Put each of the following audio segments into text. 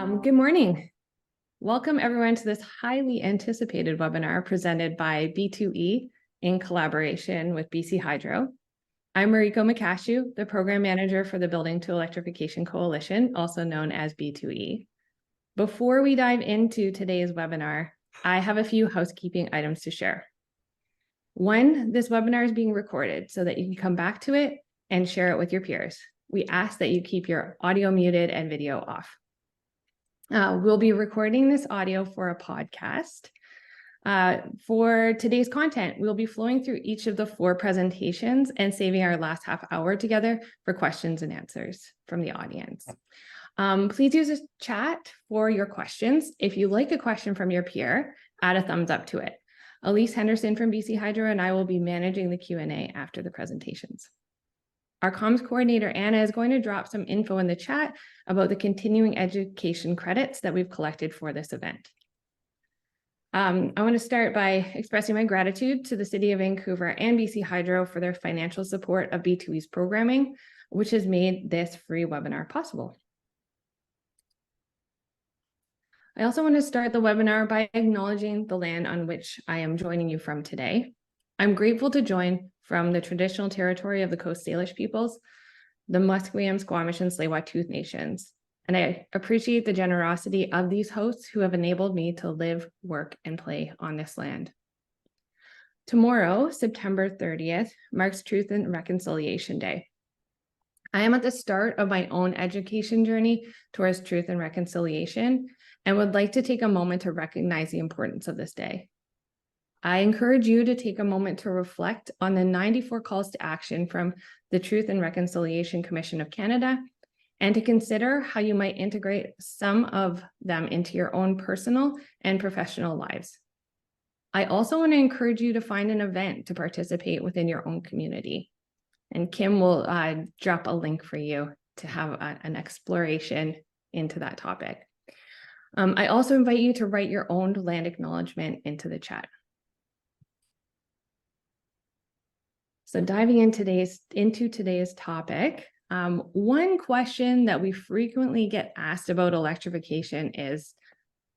Good morning. Welcome everyone to this highly anticipated webinar presented by B2E in collaboration with BC Hydro. I'm Michasiw, the Program Manager for the Building to Electrification Coalition, also known as B2E. Before we dive into today's webinar, I have a few housekeeping items to share. One, this webinar is being recorded so that you can come back to it and share it with your peers. We ask that you keep your audio muted and video off. We'll be recording this audio for a podcast. For today's content, we'll be flowing through each of the 4 presentations and saving our last half hour together for questions and answers from the audience. Please use the chat for your questions. If you like a question from your peer, add a thumbs up to it. Ellis Henderson from BC Hydro and I will be managing the Q&A after the presentations. Our comms coordinator, Anna, is going to drop some info in the chat about the continuing education credits that we've collected for this event. I want to start by expressing my gratitude to the City of Vancouver and BC Hydro for their financial support of B2E's programming, which has made this free webinar possible. I also want to start the webinar by acknowledging the land on which I am joining you from today. I'm grateful to join from the traditional territory of the Coast Salish peoples, the Musqueam, Squamish, and Tsleil-Waututh nations. And I appreciate the generosity of these hosts who have enabled me to live, work, and play on this land. Tomorrow, September 30th, marks Truth and Reconciliation Day. I am at the start of my own education journey towards truth and reconciliation and would like to take a moment to recognize the importance of this day. I encourage you to take a moment to reflect on the 94 calls to action from the Truth and Reconciliation Commission of Canada and to consider how you might integrate some of them into your own personal and professional lives. I also want to encourage you to find an event to participate within your own community. And Kim will drop a link for you to have an exploration into that topic. I also invite you to write your own land acknowledgement into the chat. So diving into today's topic, one question that we frequently get asked about electrification is,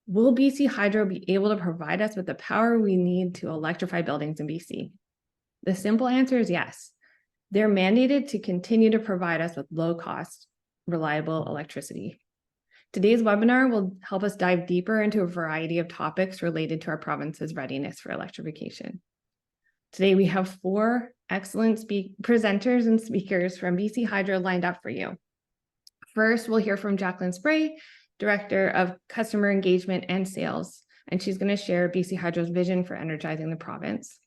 will BC Hydro be able to provide us with the power we need to electrify buildings in BC? The simple answer is yes. They're mandated to continue to provide us with low-cost, reliable electricity. Today's webinar will help us dive deeper into a variety of topics related to our province's readiness for electrification. Today, we have 4 excellent presenters and speakers from BC Hydro lined up for you. First, we'll hear from Jacqueline Spray, Director of Customer Engagement and Sales, and she's going to share BC Hydro's vision for energizing the province.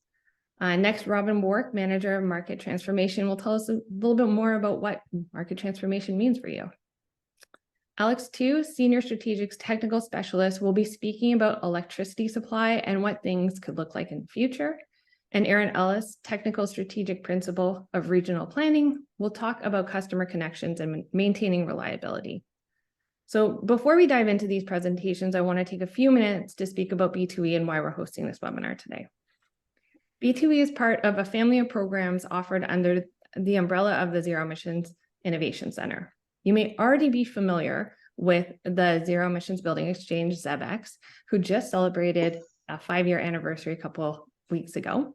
Next, Robin Wark, Manager of Market Transformation, will tell us a little bit more about what market transformation means for you. Alex Tu, Senior Strategics Technical Specialist, will be speaking about electricity supply and what things could look like in the future. And Ellis, Technical Strategic Principal of Regional Planning, will talk about customer connections and maintaining reliability. So before we dive into these presentations, I want to take a few minutes to speak about B2E and why we're hosting this webinar today. B2E is part of a family of programs offered under the umbrella of the Zero Emissions Innovation Center. You may already be familiar with the Zero Emissions Building Exchange, ZEBx, who just celebrated a 5-year anniversary a couple weeks ago.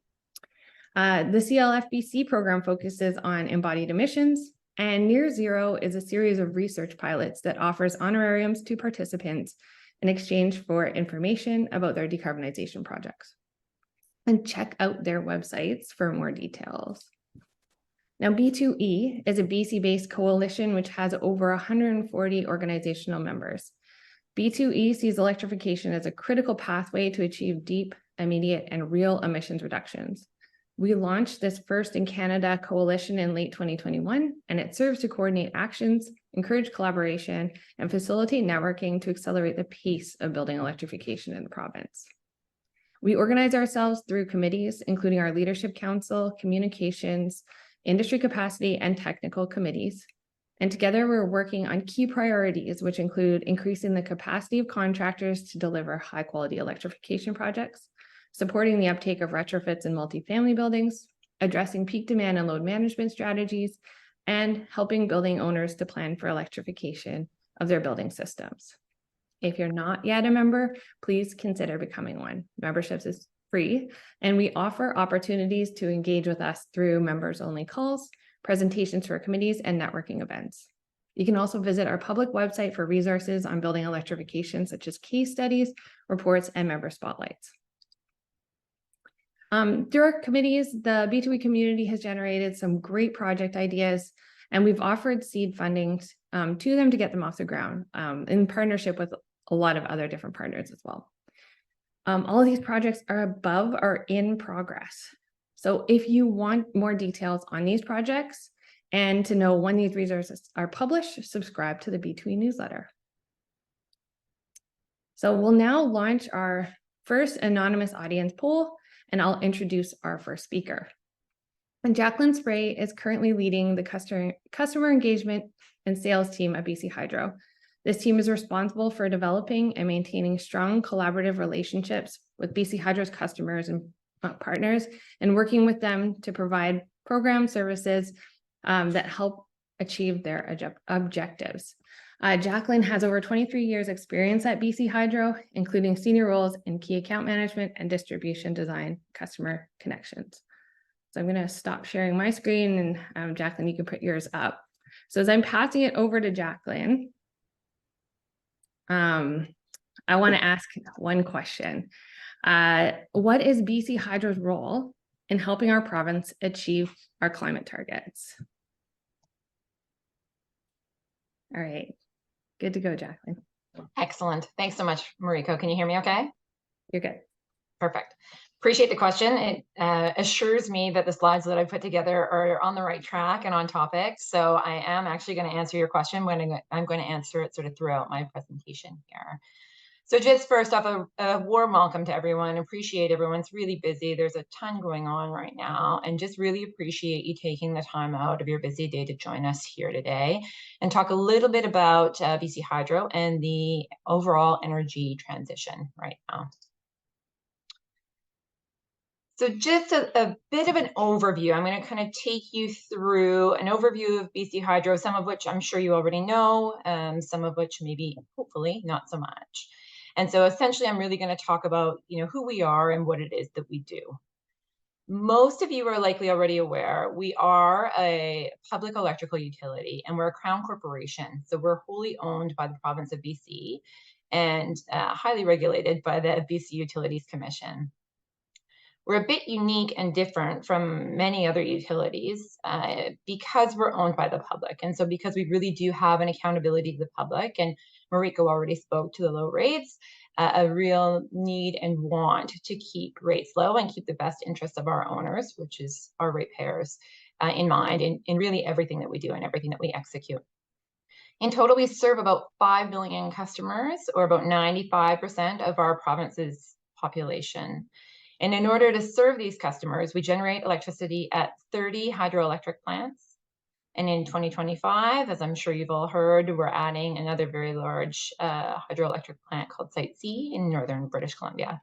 The CLFBC program focuses on embodied emissions, and Near Zero is a series of research pilots that offers honorariums to participants in exchange for information about their decarbonization projects. And check out their websites for more details. Now, B2E is a BC-based coalition which has over 140 organizational members. B2E sees electrification as a critical pathway to achieve deep, immediate, and real emissions reductions. We launched this first in Canada coalition in late 2021, and it serves to coordinate actions, encourage collaboration, and facilitate networking to accelerate the pace of building electrification in the province. We organize ourselves through committees, including our Leadership Council, Communications, Industry Capacity, and Technical Committees. And together we're working on key priorities, which include increasing the capacity of contractors to deliver high-quality electrification projects, supporting the uptake of retrofits in multifamily buildings, addressing peak demand and load management strategies, and helping building owners to plan for electrification of their building systems. If you're not yet a member, please consider becoming one. Memberships is free, and we offer opportunities to engage with us through members-only calls, presentations for committees, and networking events. You can also visit our public website for resources on building electrification, such as case studies, reports, and member spotlights. Through our committees, the B2E community has generated some great project ideas, and we've offered seed funding to them to get them off the ground in partnership with a lot of other different partners as well. All of these projects are above or in progress. So if you want more details on these projects and to know when these resources are published, subscribe to the B2E newsletter. So we'll now launch our first anonymous audience poll, and I'll introduce our first speaker. And Jacqueline Spray is currently leading the customer engagement and sales team at BC Hydro. This team is responsible for developing and maintaining strong collaborative relationships with BC Hydro's customers and partners, and working with them to provide program services that help achieve their objectives. Jacqueline has over 23 years experience at BC Hydro, including senior roles in key account management and distribution design, customer connections. So I'm going to stop sharing my screen, and Jacqueline, you can put yours up. So as I'm passing it over to Jacqueline, I want to ask one question. What is BC Hydro's role in helping our province achieve our climate targets? All right, good to go, Jacqueline. Excellent. Thanks so much, Mariko. Can you hear me okay? You're good. Perfect. Appreciate the question. It assures me that the slides that I put together are on the right track and on topic. So I am actually going to answer your question when I'm going to answer it sort of throughout my presentation here. So just first off, a warm welcome to everyone. Appreciate everyone's really busy. There's a ton going on right now, and just really appreciate you taking the time out of your busy day to join us here today and talk a little bit about BC Hydro and the overall energy transition right now. So just a bit of an overview. I'm going to kind of take you through an overview of BC Hydro, some of which I'm sure you already know, some of which maybe, hopefully, not so much. And so essentially, I'm really going to talk about, who we are and what it is that we do. Most of you are likely already aware, we are a public electrical utility, and we're a Crown corporation. So we're wholly owned by the province of BC and highly regulated by the BC Utilities Commission. We're a bit unique and different from many other utilities because we're owned by the public. And so because we really do have an accountability to the public, and Mariko already spoke to the low rates, a real need and want to keep rates low and keep the best interests of our owners, which is our ratepayers, in mind in really everything that we do and everything that we execute. In total, we serve about 5 million customers, or about 95% of our province's population. And in order to serve these customers, we generate electricity at 30 hydroelectric plants. And in 2025, as I'm sure you've all heard, we're adding another very large hydroelectric plant called ZEIC in northern British Columbia.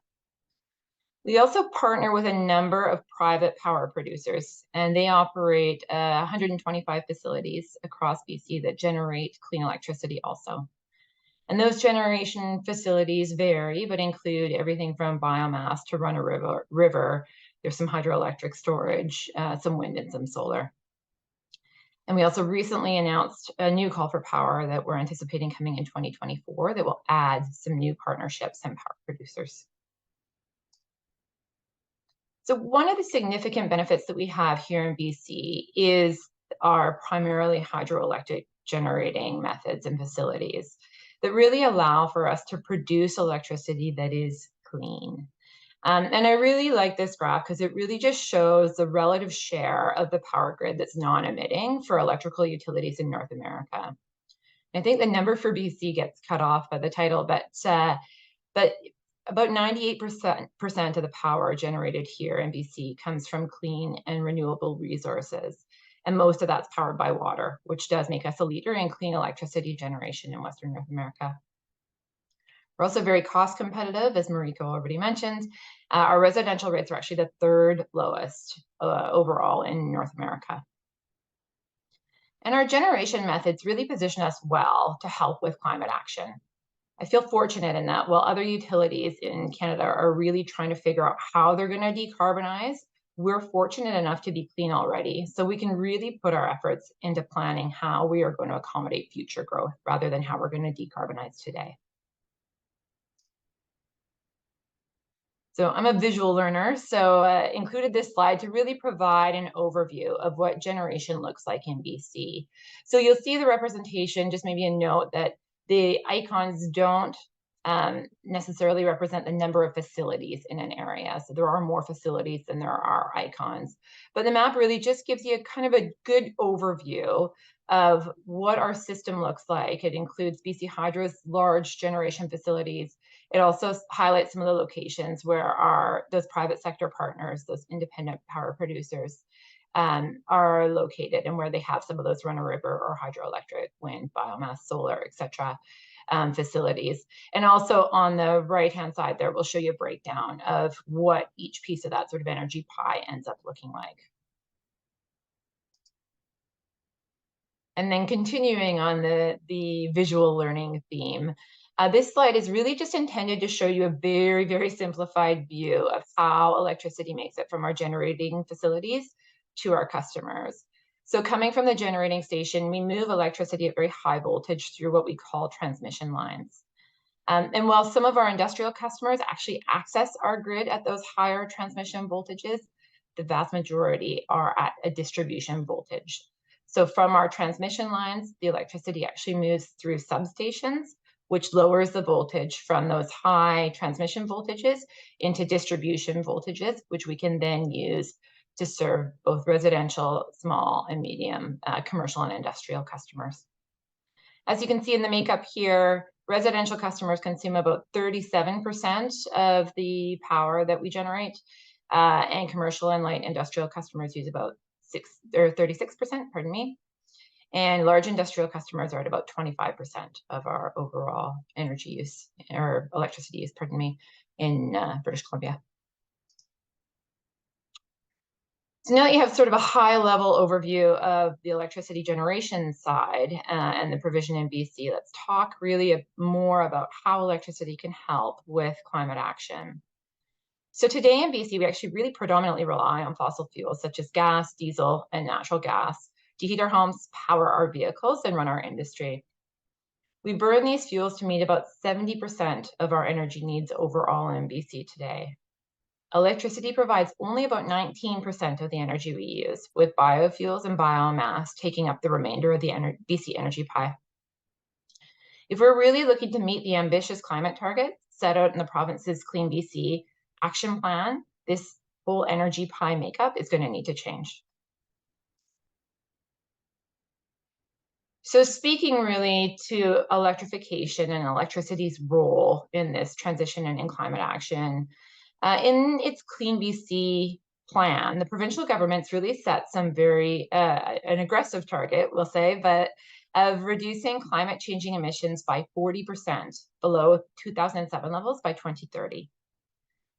We also partner with a number of private power producers, and they operate 125 facilities across BC that generate clean electricity also. And those generation facilities vary, but include everything from biomass to run a river. There's some hydroelectric storage, some wind and some solar. And we also recently announced a new call for power that we're anticipating coming in 2024 that will add some new partnerships and power producers. So one of the significant benefits that we have here in BC is our primarily hydroelectric generating methods and facilities that really allow for us to produce electricity that is clean. And I really like this graph because it really just shows the relative share of the power grid that's non-emitting for electrical utilities in North America. I think the number for BC gets cut off by the title, but about 98% of the power generated here in BC comes from clean and renewable resources. And most of that's powered by water, which does make us a leader in clean electricity generation in Western North America. We're also very cost competitive, as Mariko already mentioned. Our residential rates are actually the third lowest overall in North America. And our generation methods really position us well to help with climate action. I feel fortunate in that while other utilities in Canada are really trying to figure out how they're going to decarbonize, we're fortunate enough to be clean already. So we can really put our efforts into planning how we are going to accommodate future growth rather than how we're going to decarbonize today. So I'm a visual learner, so included this slide to really provide an overview of what generation looks like in BC. So you'll see the representation, just maybe a note that the icons don't necessarily represent the number of facilities in an area. So there are more facilities than there are icons. But the map really just gives you kind of a good overview of what our system looks like. It includes BC Hydro's large generation facilities. It also highlights some of the locations where those private sector partners, those independent power producers, are located and where they have some of those run-of-river or hydroelectric, wind, biomass, solar, etc. Facilities. And also on the right-hand side there, we'll show you a breakdown of what each piece of that sort of energy pie ends up looking like. And then continuing on the visual learning theme, this slide is really just intended to show you a very, very simplified view of how electricity makes it from our generating facilities to our customers. So coming from the generating station, we move electricity at very high voltage through what we call transmission lines. And while some of our industrial customers actually access our grid at those higher transmission voltages, the vast majority are at a distribution voltage. So from our transmission lines, the electricity actually moves through substations, which lowers the voltage from those high transmission voltages into distribution voltages, which we can then use to serve both residential, small and medium commercial and industrial customers. As you can see in the makeup here, residential customers consume about 37% of the power that we generate, and commercial and light industrial customers use about 36%, pardon me. And large industrial customers are at about 25% of our overall energy use or electricity use, pardon me, in British Columbia. So now that you have sort of a high level overview of the electricity generation side and the provision in BC, let's talk really more about how electricity can help with climate action. So today in BC, we actually really predominantly rely on fossil fuels such as gas, diesel, and natural gas to heat our homes, power our vehicles, and run our industry. We burn these fuels to meet about 70% of our energy needs overall in BC today. Electricity provides only about 19% of the energy we use, with biofuels and biomass taking up the remainder of the BC energy pie. If we're really looking to meet the ambitious climate targets set out in the province's Clean BC action plan, this whole energy pie makeup is going to need to change. So speaking really to electrification and electricity's role in this transition and in climate action, in its Clean BC plan, the provincial government's really set some very, an aggressive target, we'll say, but of reducing climate changing emissions by 40% below 2007 levels by 2030.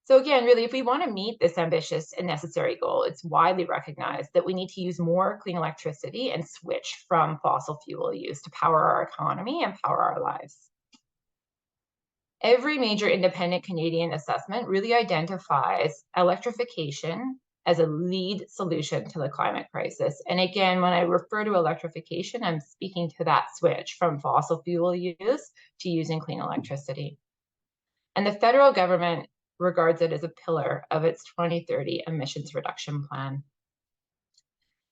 So again, really, if we want to meet this ambitious and necessary goal, it's widely recognized that we need to use more clean electricity and switch from fossil fuel use to power our economy and power our lives. Every major independent Canadian assessment really identifies electrification as a lead solution to the climate crisis. And again, when I refer to electrification, I'm speaking to that switch from fossil fuel use to using clean electricity. And the federal government regards it as a pillar of its 2030 emissions reduction plan.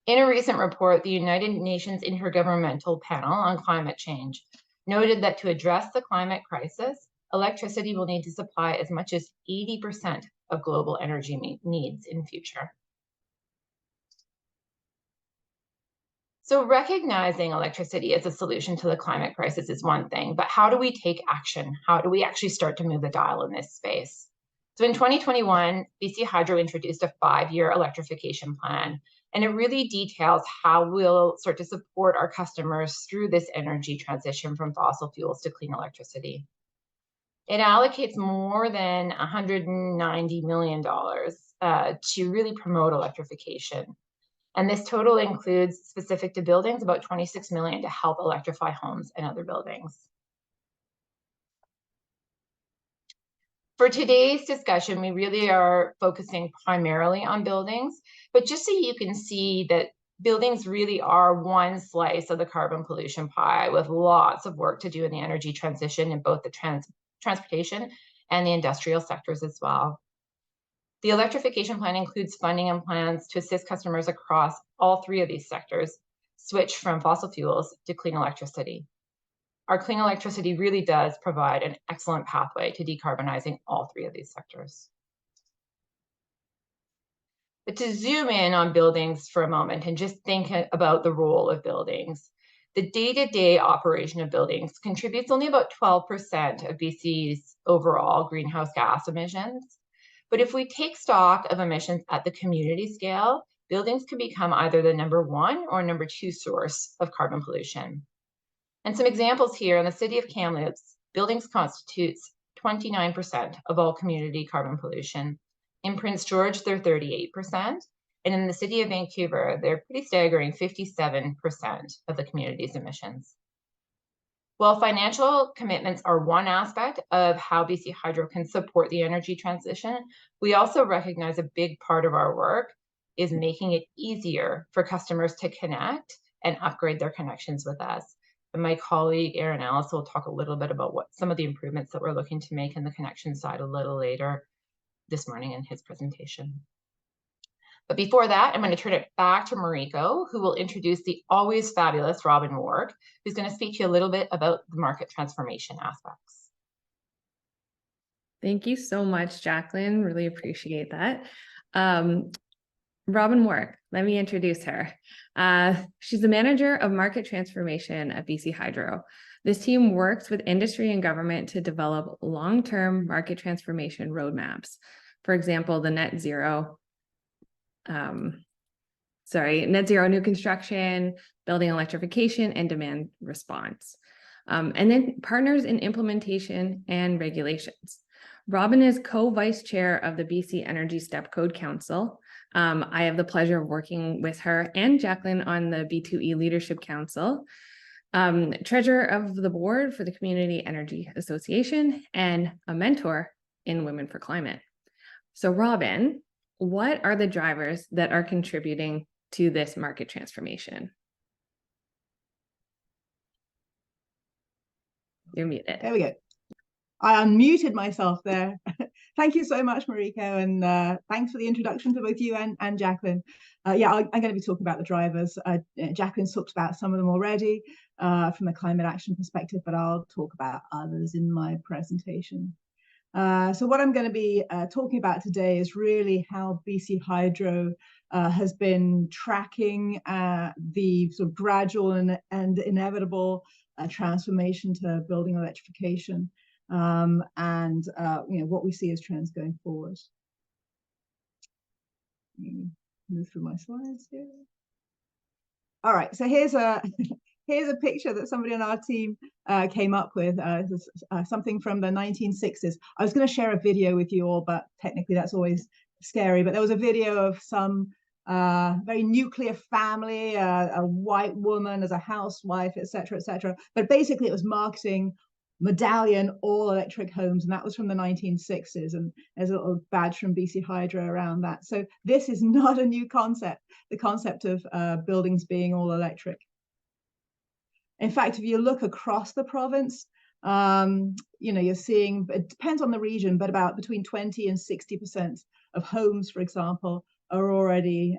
In a recent report, the United Nations Intergovernmental Panel on Climate Change noted that to address the climate crisis, electricity will need to supply as much as 80% of global energy needs in future. So recognizing electricity as a solution to the climate crisis is one thing, but how do we take action? How do we actually start to move the dial in this space? So in 2021, BC Hydro introduced a 5-year electrification plan, and it really details how we'll start to support our customers through this energy transition from fossil fuels to clean electricity. It allocates more than $190 million to really promote electrification. And this total includes, specific to buildings, about $26 million to help electrify homes and other buildings. For today's discussion, we really are focusing primarily on buildings, but just so you can see that buildings really are one slice of the carbon pollution pie with lots of work to do in the energy transition in both the transportation and the industrial sectors as well. The electrification plan includes funding and plans to assist customers across all three of these sectors switch from fossil fuels to clean electricity. Our clean electricity really does provide an excellent pathway to decarbonizing all three of these sectors. But to zoom in on buildings for a moment and just think about the role of buildings, the day-to-day operation of buildings contributes only about 12% of BC's overall greenhouse gas emissions. But if we take stock of emissions at the community scale, buildings can become either the #1 or #2 source of carbon pollution. And some examples here: in the city of Kamloops, buildings constitutes 29% of all community carbon pollution. In Prince George, they're 38%. And in the city of Vancouver, they're pretty staggering 57% of the community's emissions. While financial commitments are one aspect of how BC Hydro can support the energy transition, we also recognize a big part of our work is making it easier for customers to connect and upgrade their connections with us. And my colleague, Ellis, will talk a little bit about what some of the improvements that we're looking to make in the connection side a little later this morning in his presentation. But before that, I'm going to turn it back to Mariko, who will introduce the always fabulous Robin Wark, who's going to speak to you a little bit about the market transformation aspects. Thank you so much, Jacqueline. Really appreciate that. Robin Wark, let me introduce her. She's the manager of market transformation at BC Hydro. This team works with industry and government to develop long-term market transformation roadmaps. For example, the net zero new construction, building electrification, and demand response. And then partners in implementation and regulations. Robin is co-vice chair of the BC Energy Step Code Council. I have the pleasure of working with her and Jacqueline on the B2E Leadership Council, treasurer of the board for the Community Energy Association, and a mentor in Women for Climate. So Robin, what are the drivers that are contributing to this market transformation? You're muted. There we go. I unmuted myself there. Thank you so much, Mariko, and thanks for the introduction to both you and Jacqueline. I'm going to be talking about the drivers. Jacqueline's talked about some of them already from a climate action perspective, but I'll talk about others in my presentation. So what I'm going to be talking about today is really how BC Hydro has been tracking the sort of gradual and inevitable transformation to building electrification, and what we see as trends going forward. Move through my slides here. All right, so here's a picture that somebody on our team came up with. This is something from the 1960s. I was going to share a video with you all, but technically that's always scary. But there was a video of some very nuclear family, a white woman as a housewife, etc., etc. But basically, it was marketing Medallion all-electric homes, and that was from the 1960s. And there's a little badge from BC Hydro around that. So this is not a new concept. The concept of buildings being all electric. In fact, if you look across the province, you're seeing, it depends on the region, but about between 20 and 60% of homes, for example, are already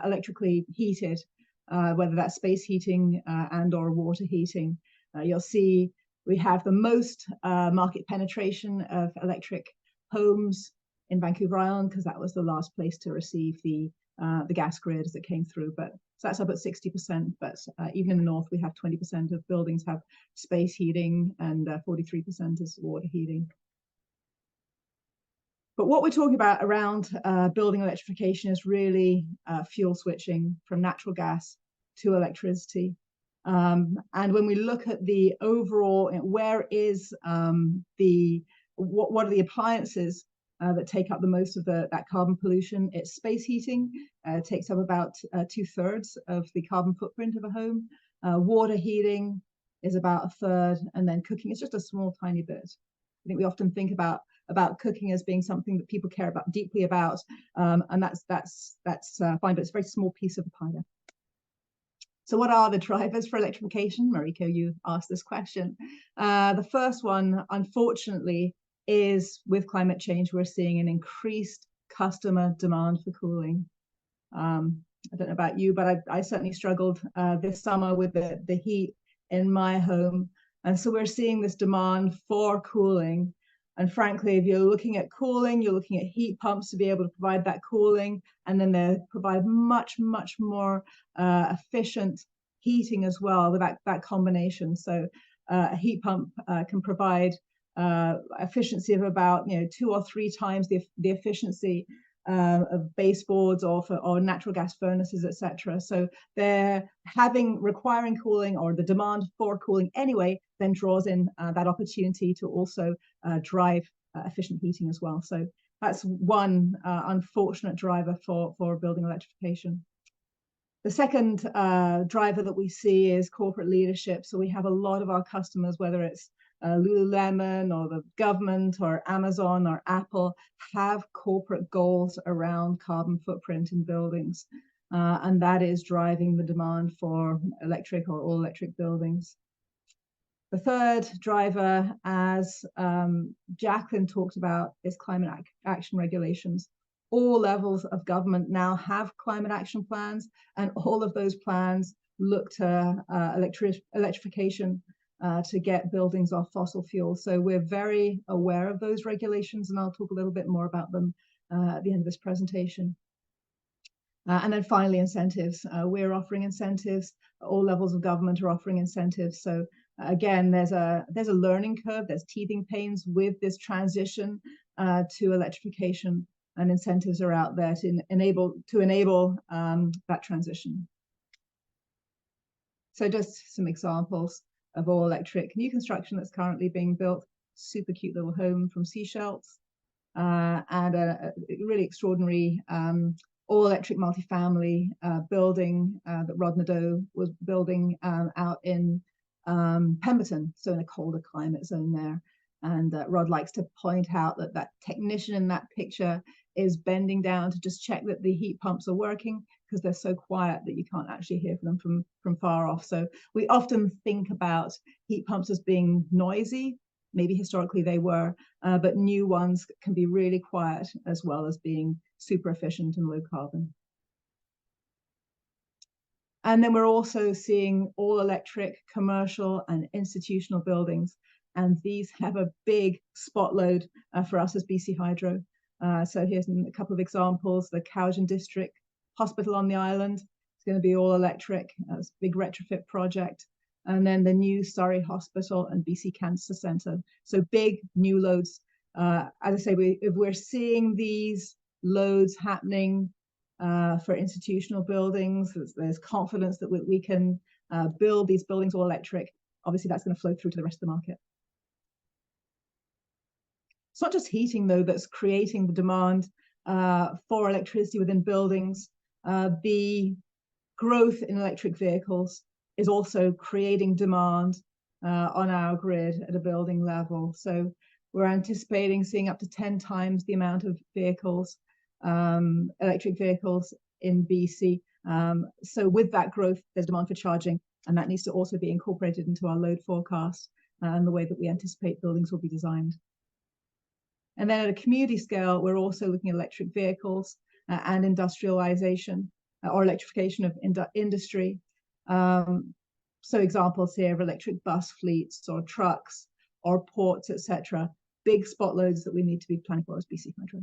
electrically heated, whether that's space heating and or water heating. You'll see we have the most market penetration of electric homes in Vancouver Island, because that was the last place to receive the gas grid as it came through. But so that's up at 60%. But even in the north, we have 20% of buildings have space heating, and 43% is water heating. But what we're talking about around building electrification is really fuel switching from natural gas to electricity. And when we look at the overall, where is what are the appliances that take up the most of that carbon pollution? It's space heating. It takes up about 2/3 of the carbon footprint of a home. Water heating is about 1/3, and then cooking is just a small, tiny bit. I think we often think about about cooking as being something that people care about deeply about, and that's fine, but it's a very small piece of the pie there. So what are the drivers for electrification? Mariko, you asked this question. The first one, unfortunately, is with climate change, we're seeing an increased customer demand for cooling. I don't know about you, but I certainly struggled this summer with the heat in my home. And so we're seeing this demand for cooling. And frankly, if you're looking at cooling, you're looking at heat pumps to be able to provide that cooling, and then they provide much, much more efficient heating as well with that combination. So a heat pump can provide efficiency of about 2 or 3 times the efficiency of baseboards or natural gas furnaces, etc. So they're requiring cooling, or the demand for cooling anyway, then draws in that opportunity to also drive efficient heating as well. So that's one unfortunate driver for building electrification. The second driver that we see is corporate leadership. So we have a lot of our customers, whether it's Lululemon or the government or Amazon or Apple, have corporate goals around carbon footprint in buildings. And that is driving the demand for electric or all electric buildings. The third driver, as Jacqueline talked about, is climate action regulations. All levels of government now have climate action plans, and all of those plans look to electrification to get buildings off fossil fuels. So we're very aware of those regulations, and I'll talk a little bit more about them at the end of this presentation. And then finally, incentives. We're offering incentives. All levels of government are offering incentives. So again, there's a learning curve, there's teething pains with this transition to electrification, and incentives are out there to enable that transition. So just some examples of all electric new construction that's currently being built. Super cute little home from Seychelles, and a really extraordinary all electric multifamily building that Rod Nadeau was building out in Pemberton, so in a colder climate zone there. And Rod likes to point out that technician in that picture is bending down to just check that the heat pumps are working, because they're so quiet that you can't actually hear them from far off. So we often think about heat pumps as being noisy. Maybe historically they were, but new ones can be really quiet as well as being super efficient and low carbon. And then we're also seeing all electric commercial and institutional buildings. And these have a big spot load for us as BC Hydro. So here's a couple of examples. The Cowden District Hospital on the island is going to be all electric. It's a big retrofit project. And then the new Surrey Hospital and BC Cancer Centre. So big new loads. As I say, if we're seeing these loads happening for institutional buildings, there's confidence that we can build these buildings all electric. Obviously, that's going to flow through to the rest of the market. It's not just heating, though, that's creating the demand for electricity within buildings. The growth in electric vehicles is also creating demand on our grid at a building level. So we're anticipating seeing up to 10 times the amount of vehicles, electric vehicles in BC. So with that growth, there's demand for charging, and that needs to also be incorporated into our load forecast and the way that we anticipate buildings will be designed. And then at a community scale, we're also looking at electric vehicles and industrialization or electrification of industry. So examples here of electric bus fleets or trucks or ports, etc. Big spot loads that we need to be planning for as BC Hydro.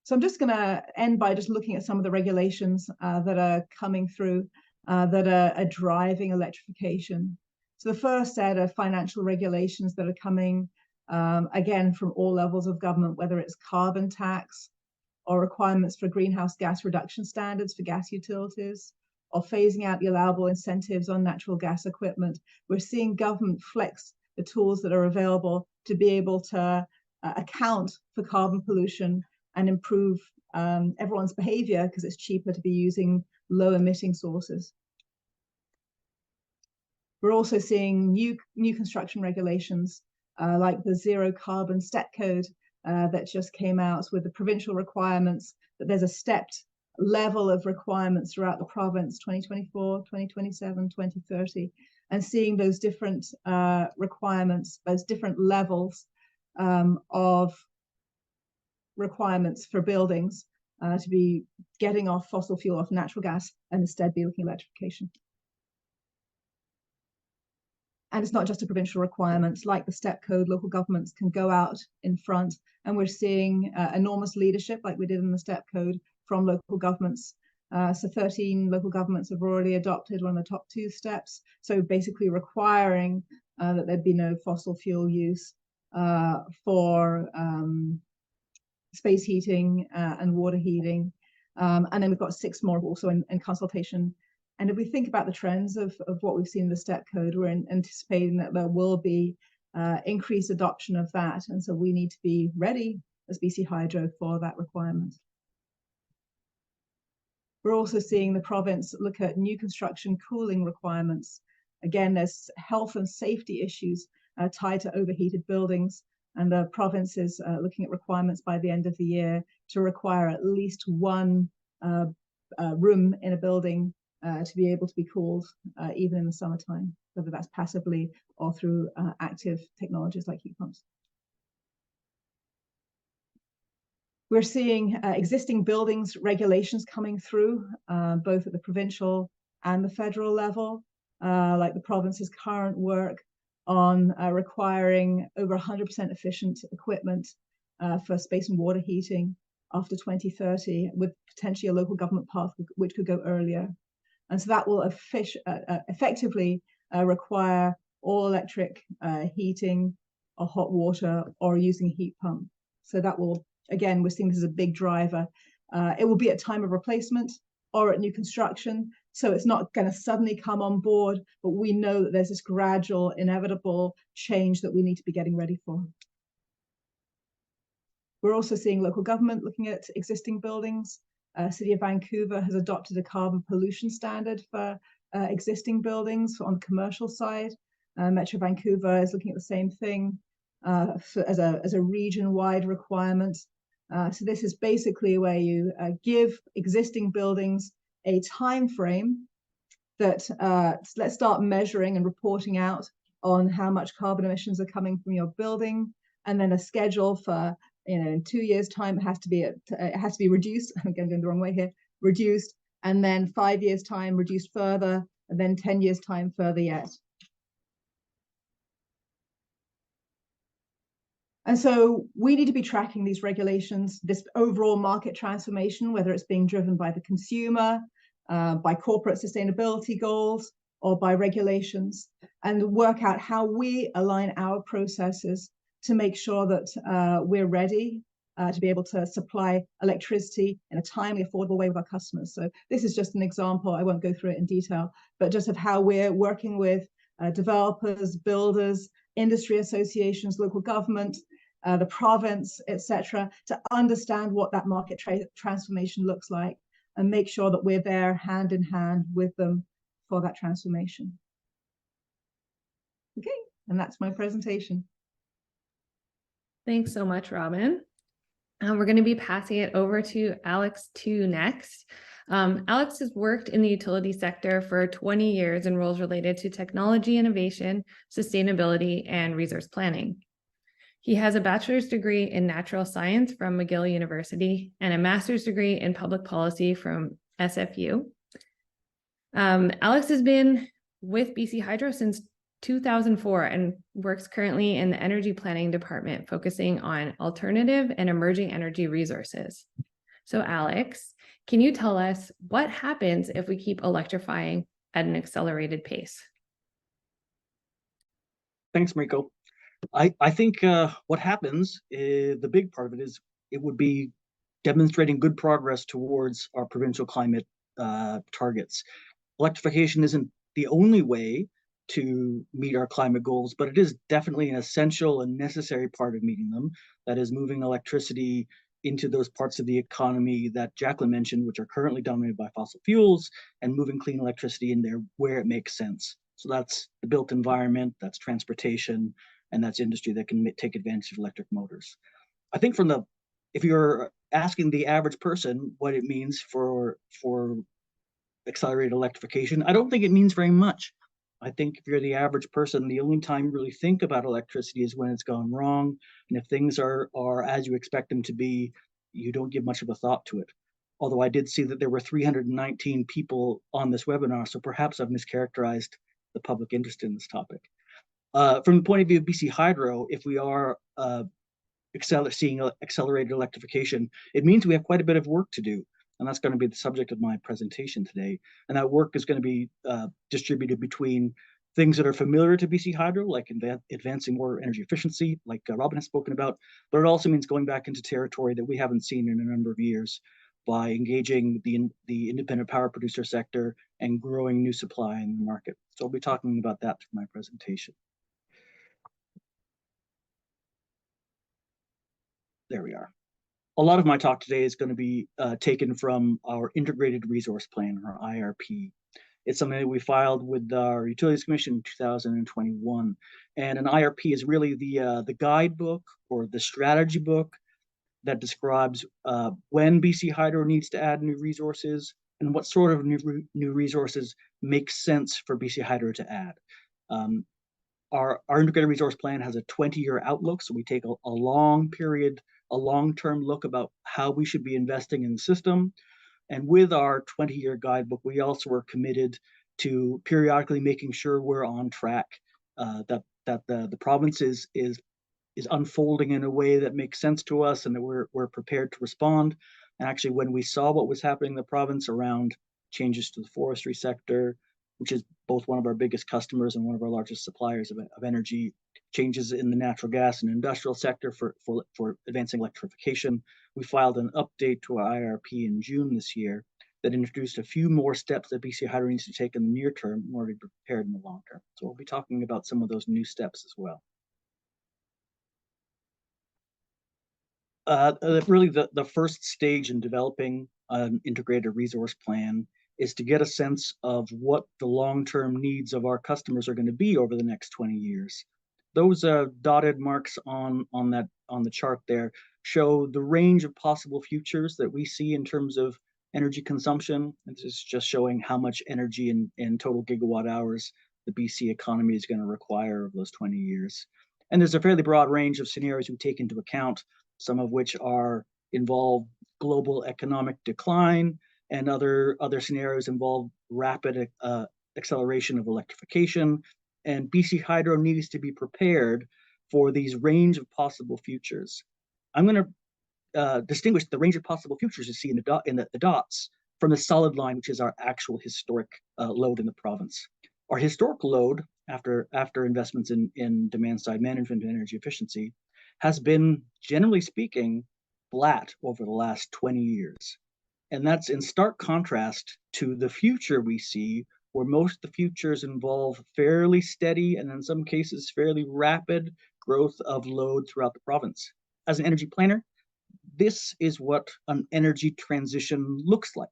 So I'm just going to end by just looking at some of the regulations that are coming through that are driving electrification. So the first set of financial regulations that are coming again from all levels of government, whether it's carbon tax or requirements for greenhouse gas reduction standards for gas utilities, or phasing out the allowable incentives on natural gas equipment. We're seeing government flex the tools that are available to be able to account for carbon pollution and improve everyone's behavior, because it's cheaper to be using low emitting sources. We're also seeing new construction regulations like the zero carbon step code that just came out with the provincial requirements, that there's a stepped level of requirements throughout the province, 2024, 2027, 2030, and seeing those different requirements, those different levels of requirements for buildings to be getting off fossil fuel, off natural gas, and instead be looking at electrification. And it's not just a provincial requirement. Like the step code, local governments can go out in front, and we're seeing enormous leadership, like we did in the step code, from local governments. So 13 local governments have already adopted one of the top 2 steps. So basically requiring that there'd be no fossil fuel use for space heating and water heating. And then we've got 6 more also in consultation. And if we think about the trends of what we've seen in the step code, we're anticipating that there will be increased adoption of that. And so we need to be ready as BC Hydro for that requirement. We're also seeing the province look at new construction cooling requirements. Again, there's health and safety issues tied to overheated buildings. And the province is looking at requirements by the end of the year to require at least 1 room in a building to be able to be cooled even in the summertime, whether that's passively or through active technologies like heat pumps. We're seeing existing buildings regulations coming through, both at the provincial and the federal level, like the province's current work on requiring over 100% efficient equipment for space and water heating after 2030, with potentially a local government path which could go earlier. And so that will effectively require all electric heating or hot water or using a heat pump. So that will, again, we're seeing this as a big driver. It will be at time of replacement or at new construction. So it's not going to suddenly come on board, but we know that there's this gradual, inevitable change that we need to be getting ready for. We're also seeing local government looking at existing buildings. City of Vancouver has adopted a carbon pollution standard for existing buildings on the commercial side. Metro Vancouver is looking at the same thing as a region-wide requirement. So this is basically where you give existing buildings a time frame that let's start measuring and reporting out on how much carbon emissions are coming from your building, and then a schedule for, in 2 years' time it has to be reduced. I'm going the wrong way here. Reduced, and then 5 years' time reduced further, and then 10 years' time further yet. And so we need to be tracking these regulations, this overall market transformation, whether it's being driven by the consumer, by corporate sustainability goals, or by regulations, and work out how we align our processes to make sure that we're ready to be able to supply electricity in a timely, affordable way with our customers. So this is just an example. I won't go through it in detail, but just of how we're working with developers, builders, industry associations, local government, the province, etc., to understand what that market transformation looks like and make sure that we're there hand in hand with them for that transformation. Okay, and that's my presentation. Thanks so much, Robin. We're going to be passing it over to Alex next. Alex has worked in the utility sector for 20 years in roles related to technology innovation, sustainability, and resource planning. He has a bachelor's degree in natural science from McGill University and a master's degree in public policy from SFU. Alex has been with BC Hydro since 2004 and works currently in the energy planning department, focusing on alternative and emerging energy resources. So Alex, can you tell us what happens if we keep electrifying at an accelerated pace? Thanks, Mariko. I think what happens, the big part of it is it would be demonstrating good progress towards our provincial climate targets. Electrification isn't the only way to meet our climate goals, but it is definitely an essential and necessary part of meeting them. That is moving electricity into those parts of the economy that Jacqueline mentioned, which are currently dominated by fossil fuels, and moving clean electricity in there where it makes sense. So that's the built environment, that's transportation, and that's industry that can take advantage of electric motors. I think if you're asking the average person what it means for accelerated electrification, I don't think it means very much. I think if you're the average person, the only time you really think about electricity is when it's gone wrong. And if things are as you expect them to be, you don't give much of a thought to it. Although I did see that there were 319 people on this webinar, so perhaps I've mischaracterized the public interest in this topic. From the point of view of BC Hydro, if we are seeing accelerated electrification, it means we have quite a bit of work to do. And that's going to be the subject of my presentation today. And that work is going to be distributed between things that are familiar to BC Hydro, like advancing more energy efficiency, like Robin has spoken about, but it also means going back into territory that we haven't seen in a number of years by engaging the independent power producer sector and growing new supply in the market. So I'll be talking about that through my presentation. There we are. A lot of my talk today is going to be taken from our Integrated Resource Plan, or IRP. It's something that we filed with our Utilities Commission in 2021. And an IRP is really the guidebook or the strategy book that describes when BC Hydro needs to add new resources and what sort of new resources make sense for BC Hydro to add. Our Integrated Resource Plan has a 20-year outlook, so we take a long-term look about how we should be investing in the system. And with our 20-year guidebook, we also are committed to periodically making sure we're on track, that the province is unfolding in a way that makes sense to us and that we're prepared to respond. And actually, when we saw what was happening in the province around changes to the forestry sector, which is both one of our biggest customers and one of our largest suppliers of energy, changes in the natural gas and industrial sector for advancing electrification, we filed an update to our IRP in June this year that introduced a few more steps that BC Hydro needs to take in the near term in order to be prepared in the long term. So we'll be talking about some of those new steps as well. Really, the first stage in developing an integrated resource plan is to get a sense of what the long-term needs of our customers are going to be over the next 20 years. Those dotted marks on the chart there show the range of possible futures that we see in terms of energy consumption. This is just showing how much energy in total gigawatt hours the BC economy is going to require over those 20 years. And there's a fairly broad range of scenarios we take into account, some of which involve global economic decline, and other scenarios involve rapid acceleration of electrification. And BC Hydro needs to be prepared for these range of possible futures. I'm going to distinguish the range of possible futures you see in the dots from the solid line, which is our actual historic load in the province. Our historical load, after investments in demand-side management and energy efficiency, has been, generally speaking, flat over the last 20 years. And that's in stark contrast to the future we see, where most of the futures involve fairly steady and in some cases fairly rapid growth of load throughout the province. As an energy planner, this is what an energy transition looks like.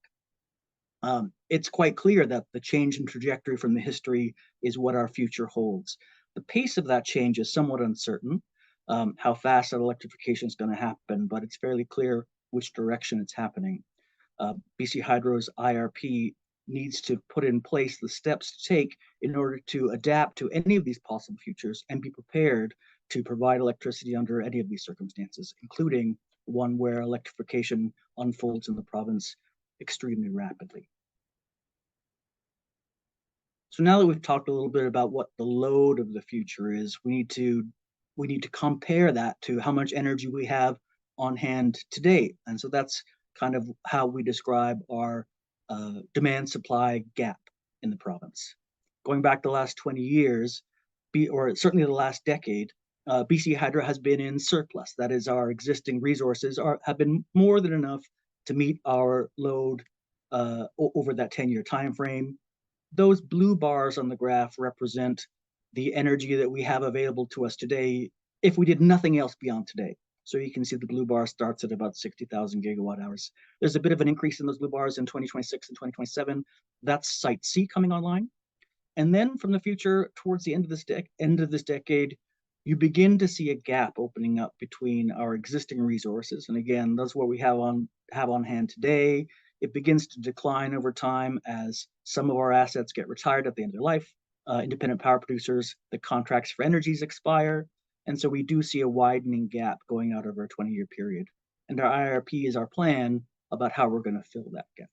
It's quite clear that the change in trajectory from the history is what our future holds. The pace of that change is somewhat uncertain, how fast that electrification is going to happen, but it's fairly clear which direction it's happening. BC Hydro's IRP needs to put in place the steps to take in order to adapt to any of these possible futures and be prepared to provide electricity under any of these circumstances, including one where electrification unfolds in the province extremely rapidly. So now that we've talked a little bit about what the load of the future is, we need to compare that to how much energy we have on hand today. And so that's kind of how we describe our demand-supply gap in the province. Going back the last 20 years, or certainly the last decade, BC Hydro has been in surplus. That is, our existing resources have been more than enough to meet our load over that 10-year time frame. Those blue bars on the graph represent the energy that we have available to us today if we did nothing else beyond today. So you can see the blue bar starts at about 60,000 gigawatt hours. There's a bit of an increase in those blue bars in 2026 and 2027. That's Site C coming online. And then from the future towards the end of this decade, you begin to see a gap opening up between our existing resources. And again, that's what we have on hand today. It begins to decline over time as some of our assets get retired at the end of their life. Independent power producers, the contracts for energies expire. And so we do see a widening gap going out over a 20-year period. And our IRP is our plan about how we're going to fill that gap.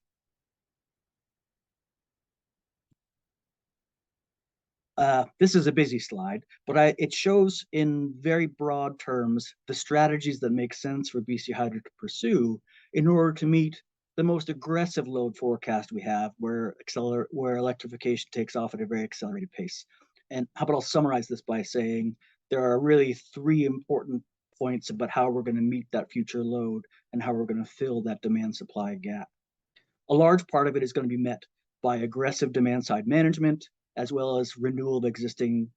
This is a busy slide, but it shows in very broad terms the strategies that make sense for BC Hydro to pursue in order to meet the most aggressive load forecast we have, where electrification takes off at a very accelerated pace. And how about I'll summarize this by saying there are really three important points about how we're going to meet that future load and how we're going to fill that demand supply gap. A large part of it is going to be met by aggressive demand side management, as well as renewal of existing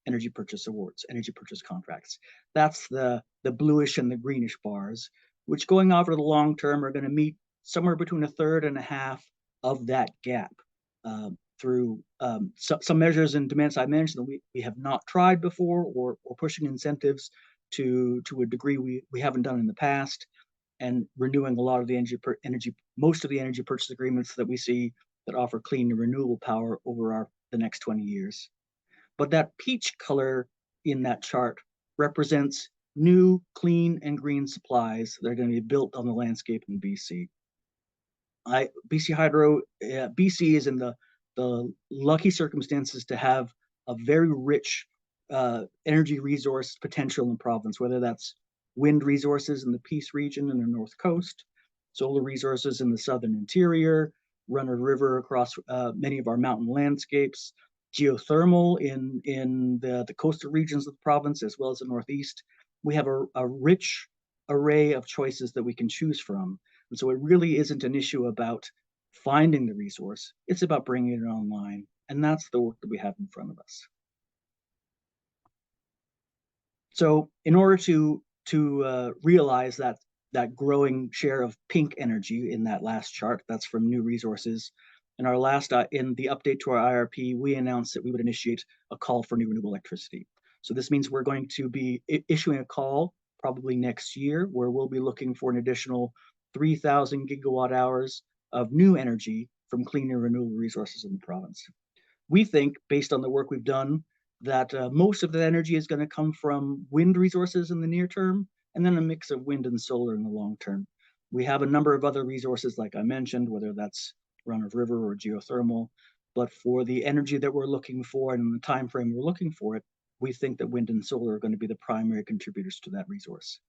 energy purchase awards, energy purchase contracts. That's the bluish and the greenish bars, which going over the long term are going to meet somewhere between a third and a half of that gap through some measures in demand side management that we have not tried before, or pushing incentives to a degree we haven't done in the past, and renewing a lot of the most of the energy purchase agreements that we see that offer clean and renewable power over the next 20 years. But that peach color in that chart represents new clean and green supplies that are going to be built on the landscape in BC. BC Hydro, BC is in the lucky circumstances to have a very rich energy resource potential in the province, whether that's wind resources in the Peace region and the North Coast, solar resources in the southern interior, run-of-river across many of our mountain landscapes, geothermal in the coastal regions of the province, as well as the Northeast. We have a rich array of choices that we can choose from. And so it really isn't an issue about finding the resource, it's about bringing it online. And that's the work that we have in front of us. So in order to realize that growing share of pink energy in that last chart, that's from new resources. In our last, in the update to our IRP, we announced that we would initiate a call for new renewable electricity. So this means we're going to be issuing a call probably next year, where we'll be looking for an additional 3,000 gigawatt hours of new energy from clean and renewable resources in the province. We think, based on the work we've done, that most of the energy is going to come from wind resources in the near term, and then a mix of wind and solar in the long term. We have a number of other resources, like I mentioned, whether that's run-of-river or geothermal, but for the energy that we're looking for and in the time frame we're looking for it, we think that wind and solar are going to be the primary contributors to that resource.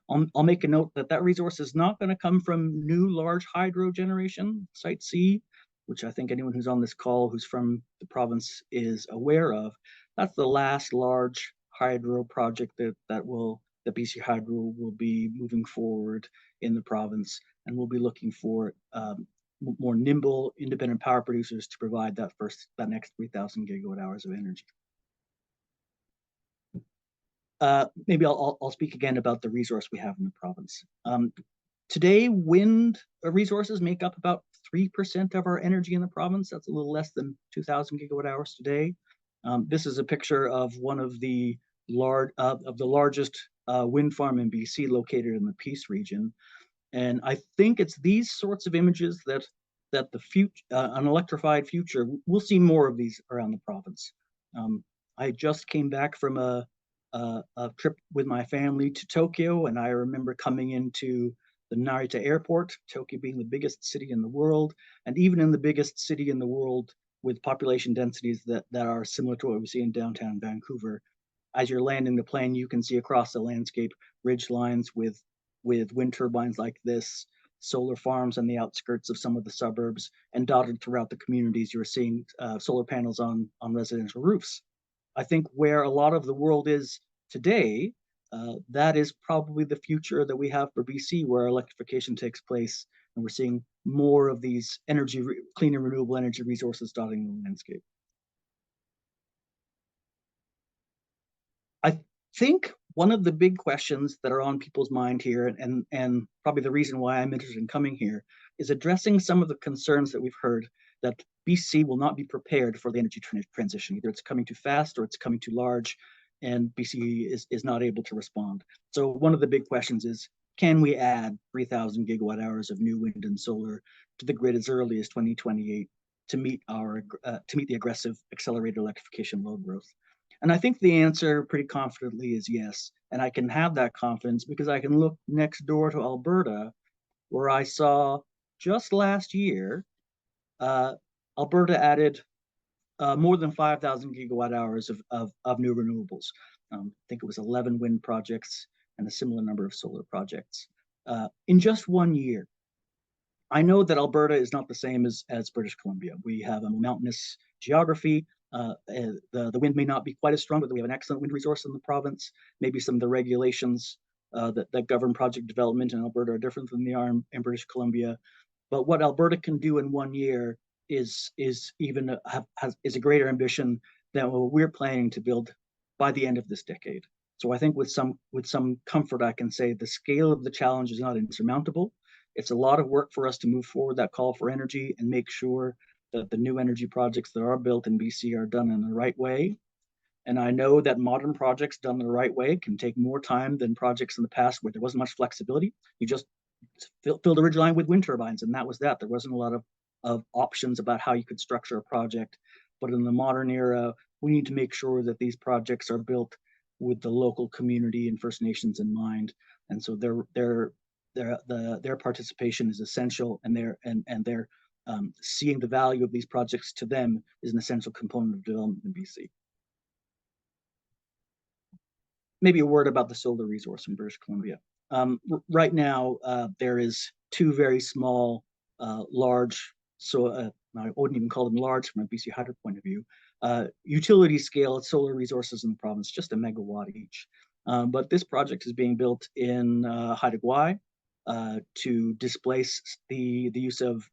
I'll make a note that resource is not going to come from new large hydro generation, Site C, which I think anyone who's on this call who's from the province is aware of. That's the last large hydro project that BC Hydro will be moving forward in the province, and we'll be looking for more nimble independent power producers to provide that next 3,000 gigawatt hours of energy. Maybe I'll speak again about the resource we have in the province. Today, wind resources make up about 3% of our energy in the province. That's a little less than 2,000 gigawatt hours today. This is a picture of one of the largest wind farm in BC, located in the Peace region. And I think it's these sorts of images that the future, an electrified future, we'll see more of these around the province. I just came back from a trip with my family to Tokyo, and I remember coming into the Narita airport, Tokyo being the biggest city in the world, and even in the biggest city in the world with population densities that are similar to what we see in downtown Vancouver. As you're landing the plane, you can see across the landscape ridge lines with wind turbines like this, solar farms on the outskirts of some of the suburbs, and dotted throughout the communities, you're seeing solar panels on residential roofs. I think where a lot of the world is today, that is probably the future that we have for BC, where electrification takes place, and we're seeing more of these clean and renewable energy resources dotting the landscape. I think one of the big questions that are on people's mind here, and probably the reason why I'm interested in coming here, is addressing some of the concerns that we've heard that BC will not be prepared for the energy transition. Either it's coming too fast or it's coming too large. and BC is not able to respond. So one of the big questions is, can we add 3,000 gigawatt hours of new wind and solar to the grid as early as 2028 to meet the aggressive accelerated electrification load growth? And I think the answer pretty confidently is yes. And I can have that confidence because I can look next door to Alberta, where I saw just last year, Alberta added more than 5,000 gigawatt hours of new renewables. I think it was 11 wind projects and a similar number of solar projects in just 1 year. I know that Alberta is not the same as British Columbia. We have a mountainous geography. The wind may not be quite as strong, but we have an excellent wind resource in the province. Maybe some of the regulations that govern project development in Alberta are different than they are in British Columbia. But what Alberta can do in 1 year is a greater ambition than what we're planning to build by the end of this decade. So I think with some comfort, I can say the scale of the challenge is not insurmountable. It's a lot of work for us to move forward that call for energy and make sure that the new energy projects that are built in BC are done in the right way. And I know that modern projects done the right way can take more time than projects in the past where there wasn't much flexibility. You just filled a ridge line with wind turbines, and that was that. There wasn't a lot of options about how you could structure a project. But in the modern era, we need to make sure that these projects are built with the local community and First Nations in mind. And so their participation is essential, and their seeing the value of these projects to them is an essential component of development in BC. Maybe a word about the solar resource in British Columbia. Right now, there is two very small, large, so I wouldn't even call them large from a BC Hydro point of view, utility scale solar resources in the province, just a megawatt each. But this project is being built in Haida Gwaii to displace the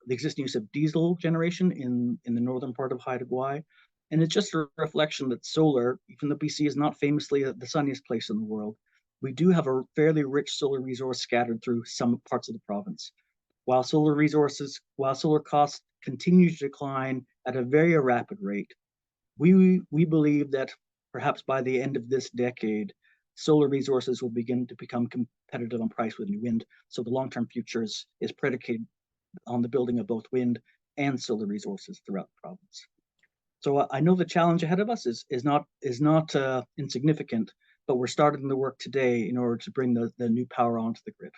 existing use of diesel generation in the northern part of Haida Gwaii. And it's just a reflection that solar, even though BC is not famously the sunniest place in the world, we do have a fairly rich solar resource scattered through some parts of the province. While solar costs continue to decline at a very rapid rate, we believe that perhaps by the end of this decade, solar resources will begin to become competitive on price with new wind. So the long-term future is predicated on the building of both wind and solar resources throughout the province. So I know the challenge ahead of us is not insignificant, but we're starting the work today in order to bring the new power onto the grid.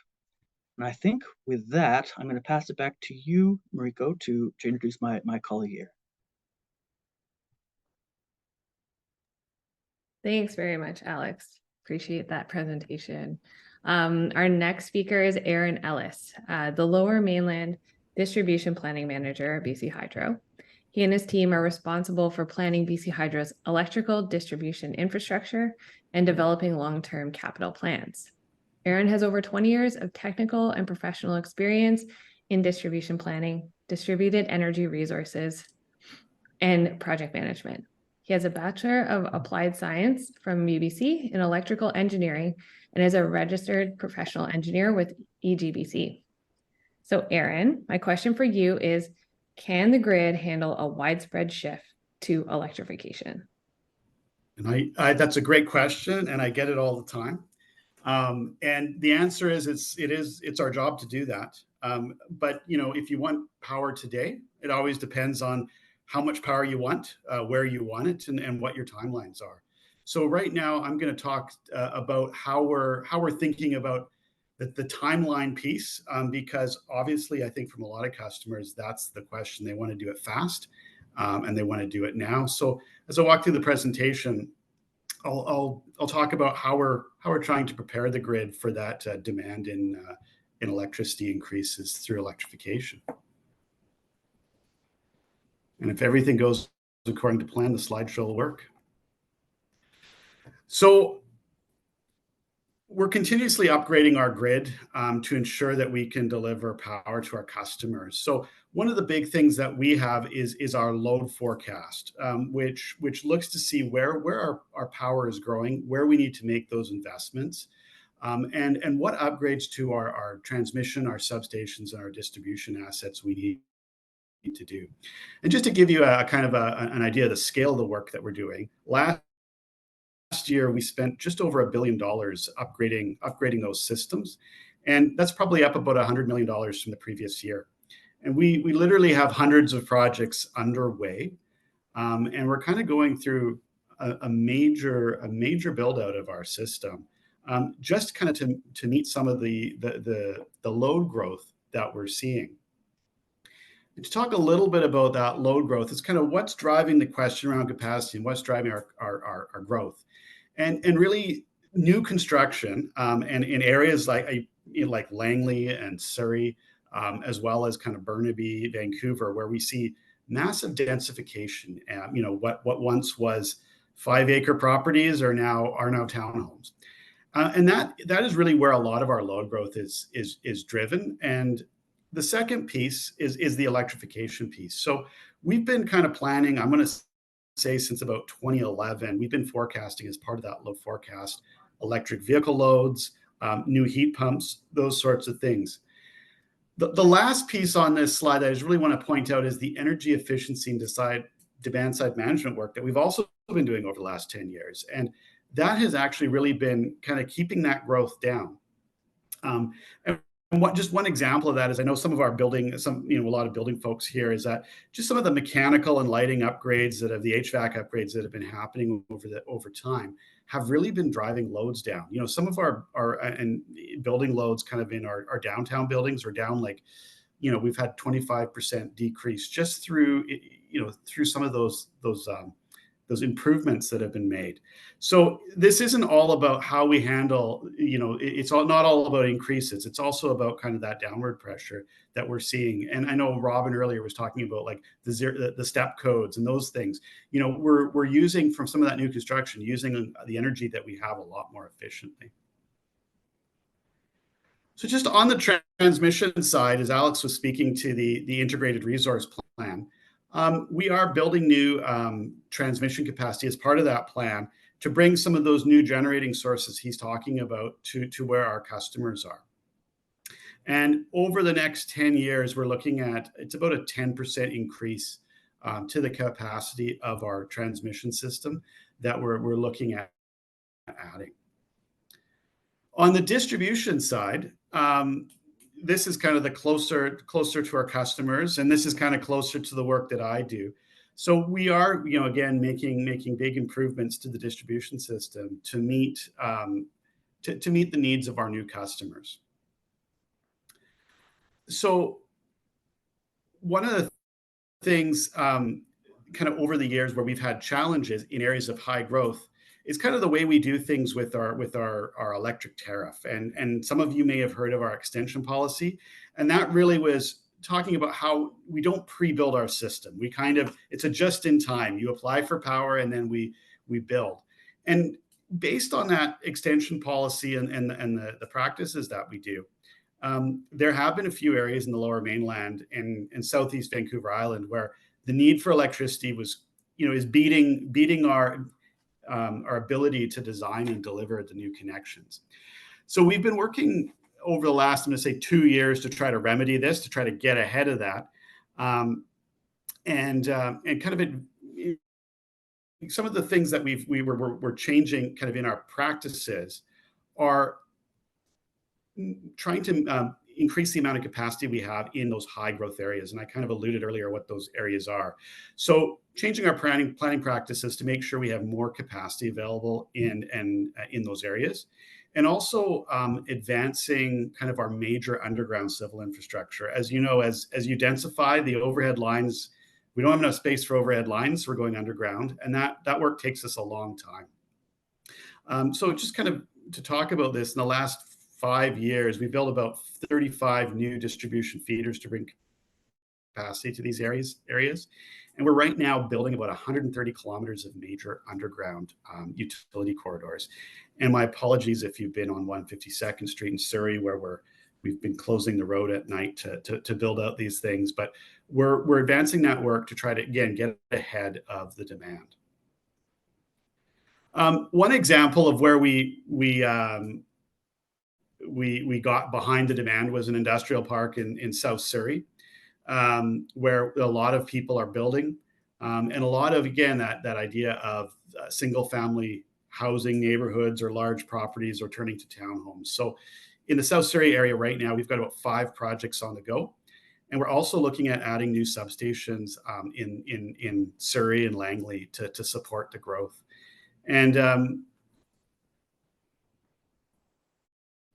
And I think with that, I'm going to pass it back to you, Mariko, to introduce my colleague here. Thanks very much, Alex. Appreciate that presentation. Our next speaker is Aaron Ellis, the Lower Mainland Distribution Planning Manager at BC Hydro. He and his team are responsible for planning BC Hydro's electrical distribution infrastructure and developing long-term capital plans. Aaron has over 20 years of technical and professional experience in distribution planning, distributed energy resources, and project management. He has a Bachelor of Applied Science from UBC in electrical engineering and is a registered professional engineer with EGBC. So Aaron, my question for you is, can the grid handle a widespread shift to electrification? And that's a great question, and I get it all the time. And the answer is it's our job to do that. But if you want power today, it always depends on how much power you want, where you want it, and what your timelines are. So right now, I'm going to talk about how we're thinking about the timeline piece, because obviously, I think from a lot of customers, that's the question. They want to do it fast, and they want to do it now. So as I walk through the presentation, I'll talk about how we're trying to prepare the grid for that demand in electricity increases through electrification. And if everything goes according to plan, the slideshow will work. So we're continuously upgrading our grid to ensure that we can deliver power to our customers. So one of the big things that we have is our load forecast, which looks to see where our power is growing, where we need to make those investments, and what upgrades to our transmission, our substations, and our distribution assets we need to do. And just to give you a kind of an idea of the scale of the work that we're doing, last last year, we spent just over $1 billion upgrading those systems. And that's probably up about $100 million from the previous year. And we literally have hundreds of projects underway. And we're kind of going through a major build out of our system, just kind of to meet some of the load growth that we're seeing. And to talk a little bit about that load growth, it's kind of what's driving the question around capacity and what's driving our growth. And really new construction and in areas like Langley and Surrey, as well as kind of Burnaby, Vancouver, where we see massive densification. What once was 5-acre properties are now townhomes. And that is really where a lot of our load growth is driven. And the second piece is the electrification piece. So we've been kind of planning, I'm going to say since about 2011, we've been forecasting as part of that load forecast, electric vehicle loads, new heat pumps, those sorts of things. The last piece on this slide that I just really want to point out is the energy efficiency and demand side management work that we've also been doing over the last 10 years. And that has actually really been kind of keeping that growth down. And just one example of that is I know some of our a lot of building folks here is that just some of the mechanical and lighting upgrades the HVAC upgrades that have been happening over time have really been driving loads down. Some of our building loads kind of in our downtown buildings are down we've had 25% decrease just through some of those improvements that have been made. So this isn't all about how we handle, it's not all about increases. It's also about kind of that downward pressure that we're seeing. And I know Robin earlier was talking about like the step codes and those things. We're using from some of that new construction, using the energy that we have a lot more efficiently. So just on the transmission side, as Alex was speaking to the integrated resource plan, we are building new transmission capacity as part of that plan to bring some of those new generating sources he's talking about to where our customers are. And over the next 10 years, we're looking at, it's about a 10% increase to the capacity of our transmission system that we're looking at adding. On the distribution side, this is kind of the closer to our customers, and this is kind of closer to the work that I do. So we are, again, making big improvements to the distribution system to meet the needs of our new customers. So one of the things kind of over the years where we've had challenges in areas of high growth is kind of the way we do things with our electric tariff. And some of you may have heard of our extension policy. And that really was talking about how we don't pre-build our system. It's a just in time. You apply for power and then we build. And based on that extension policy and the practices that we do, there have been a few areas in the Lower Mainland and Southeast Vancouver Island where the need for electricity is beating our ability to design and deliver the new connections. So we've been working over the last, I'm going to say 2 years to try to remedy this, to try to get ahead of that. And kind of some of the things that we're changing kind of in our practices are trying to increase the amount of capacity we have in those high growth areas. And I kind of alluded earlier what those areas are. So changing our planning practices to make sure we have more capacity available in those areas. And also advancing kind of our major underground civil infrastructure. As you know, as you densify the overhead lines, we don't have enough space for overhead lines. We're going underground, and that work takes us a long time. So just kind of to talk about this, in the last 5 years, we built about 35 new distribution feeders to bring capacity to these areas. And we're right now building about 130 kilometers of major underground utility corridors. And my apologies if you've been on 152nd Street in Surrey, where we've been closing the road at night to build out these things. But we're advancing that work to try to, again, get ahead of the demand. One example of where we got behind the demand was an industrial park in South Surrey, where a lot of people are building, and a lot of, again, that idea of single family housing neighborhoods or large properties or turning to townhomes. So in the South Surrey area right now, we've got about 5 projects on the go. And we're also looking at adding new substations in Surrey and Langley to support the growth. And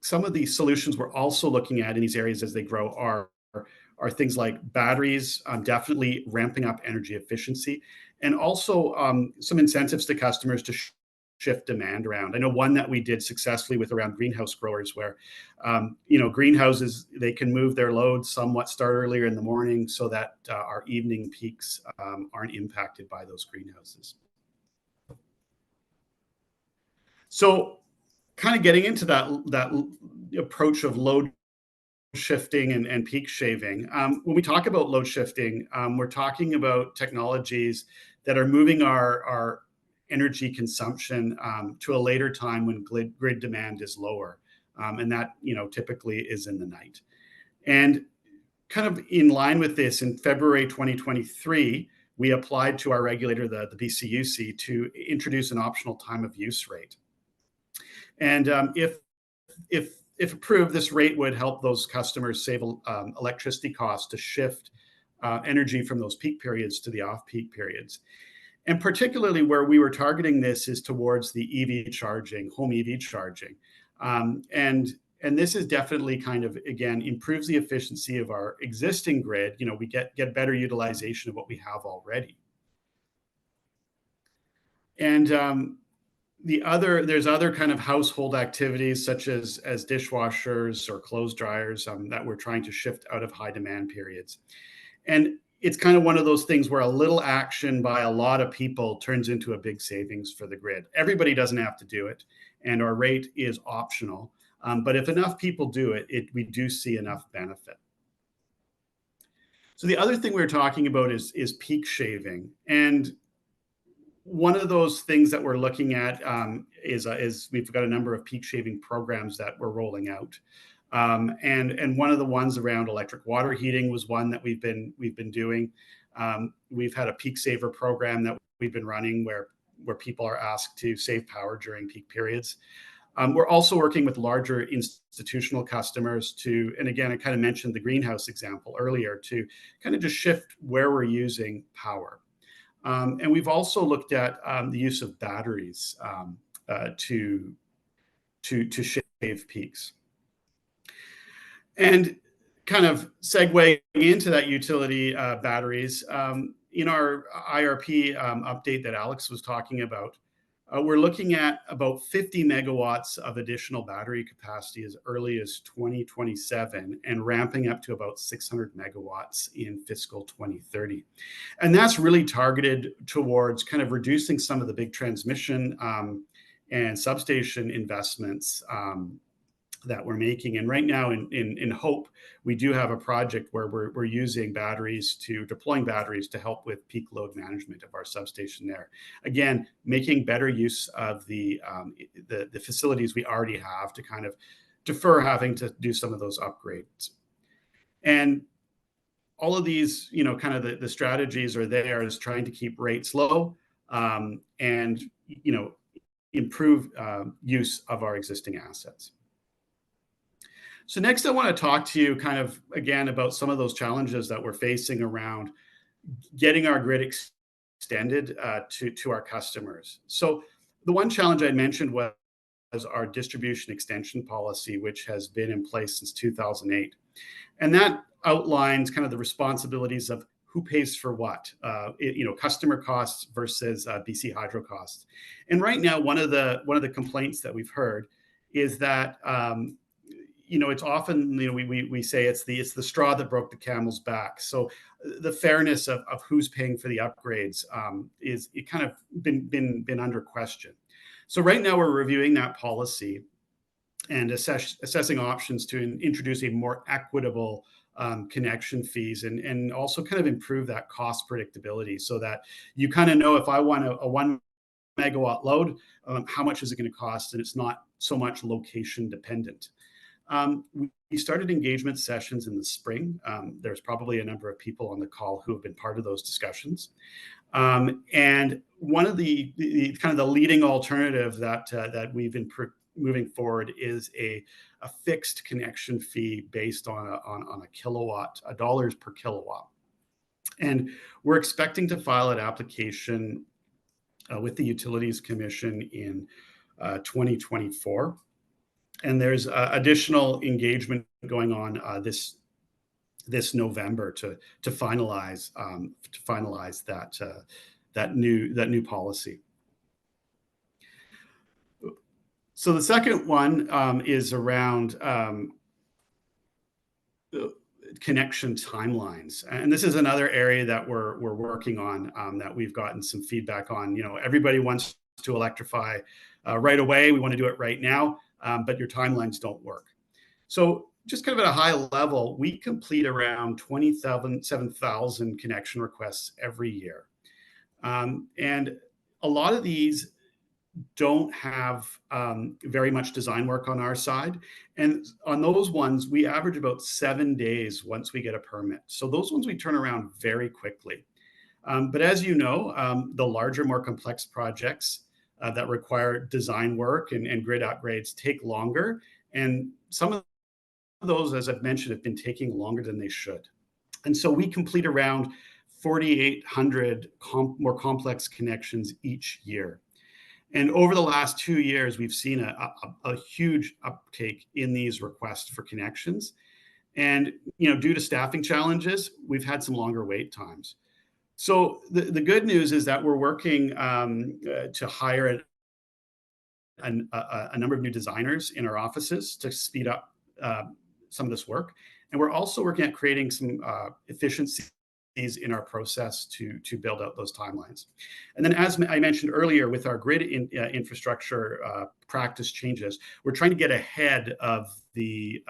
some of the solutions we're also looking at in these areas as they grow are things like batteries, definitely ramping up energy efficiency, and also some incentives to customers to shift demand around. I know one that we did successfully with around greenhouse growers where, greenhouses, they can move their loads somewhat, start earlier in the morning so that our evening peaks aren't impacted by those greenhouses. So kind of getting into that approach of load shifting and peak shaving. When we talk about load shifting, we're talking about technologies that are moving our energy consumption to a later time when grid demand is lower. And that, typically is in the night. And kind of in line with this, in February 2023, we applied to our regulator, the BCUC, to introduce an optional time of use rate. And if approved, this rate would help those customers save electricity costs to shift energy from those peak periods to the off-peak periods. And particularly where we were targeting this is towards the EV charging, home EV charging. And this is definitely kind of, again, improves the efficiency of our existing grid. We get better utilization of what we have already. And there's other kind of household activities such as dishwashers or clothes dryers that we're trying to shift out of high demand periods. And it's kind of one of those things where a little action by a lot of people turns into a big savings for the grid. Everybody doesn't have to do it, and our rate is optional. But if enough people do it, we do see enough benefit. So the other thing we're talking about is peak shaving. And one of those things that we're looking at is we've got a number of peak shaving programs that we're rolling out. And one of the ones around electric water heating was one that we've been doing. We've had a peak saver program that we've been running where people are asked to save power during peak periods. We're also working with larger institutional customers and again, I kind of mentioned the greenhouse example earlier, to kind of just shift where we're using power. And we've also looked at the use of batteries to shave peaks. And kind of segueing into that utility batteries, in our IRP update that Alex was talking about, we're looking at about 50 megawatts of additional battery capacity as early as 2027 and ramping up to about 600 megawatts in fiscal 2030. And that's really targeted towards kind of reducing some of the big transmission and substation investments that we're making. And right now in Hope, we do have a project where we're using deploying batteries to help with peak load management of our substation there. Again, making better use of the facilities we already have to kind of defer having to do some of those upgrades. And all of these, kind of the strategies are there is trying to keep rates low and, improve use of our existing assets. So next, I want to talk to you kind of, again, about some of those challenges that we're facing around getting our grid extended to our customers. So the one challenge I mentioned was our distribution extension policy, which has been in place since 2008. And that outlines kind of the responsibilities of who pays for what, customer costs versus BC Hydro costs. And right now, one of the complaints that we've heard is that it's often, we say it's the straw that broke the camel's back. So the fairness of who's paying for the upgrades is kind of been under question. So right now we're reviewing that policy and assessing options to introduce a more equitable connection fees and also kind of improve that cost predictability so that you kind of know if I want a 1 megawatt load, how much is it going to cost? And it's not so much location dependent. We started engagement sessions in the spring. There's probably a number of people on the call who have been part of those discussions. And one of the kind of the leading alternative that we've been moving forward is a fixed connection fee based on a kilowatt, dollars per kilowatt. And we're expecting to file an application with the Utilities Commission in 2024. And there's additional engagement going on this November to finalize that new policy. So the second one is around connection timelines, and this is another area that we're working on, that we've gotten some feedback on. You know, everybody wants to electrify right away. We want to do it right now, but your timelines don't work. So just kind of at a high level, we complete around 27,000 connection requests every year. And a lot of these don't have very much design work on our side. And on those ones, we average about 7 days once we get a permit. So those ones we turn around very quickly. But as you know, the larger, more complex projects that require design work and grid upgrades take longer. And some of those, as I've mentioned, have been taking longer than they should. And so we complete around 4,800 more complex connections each year. And over the last 2 years, we've seen a huge uptake in these requests for connections. And, you know, due to staffing challenges, we've had some longer wait times. So the good news is that we're working to hire a number of new designers in our offices to speed up some of this work. And we're also working at creating some efficiencies in our process to build out those timelines. And then, as I mentioned earlier, with our grid infrastructure practice changes, we're trying to get ahead of the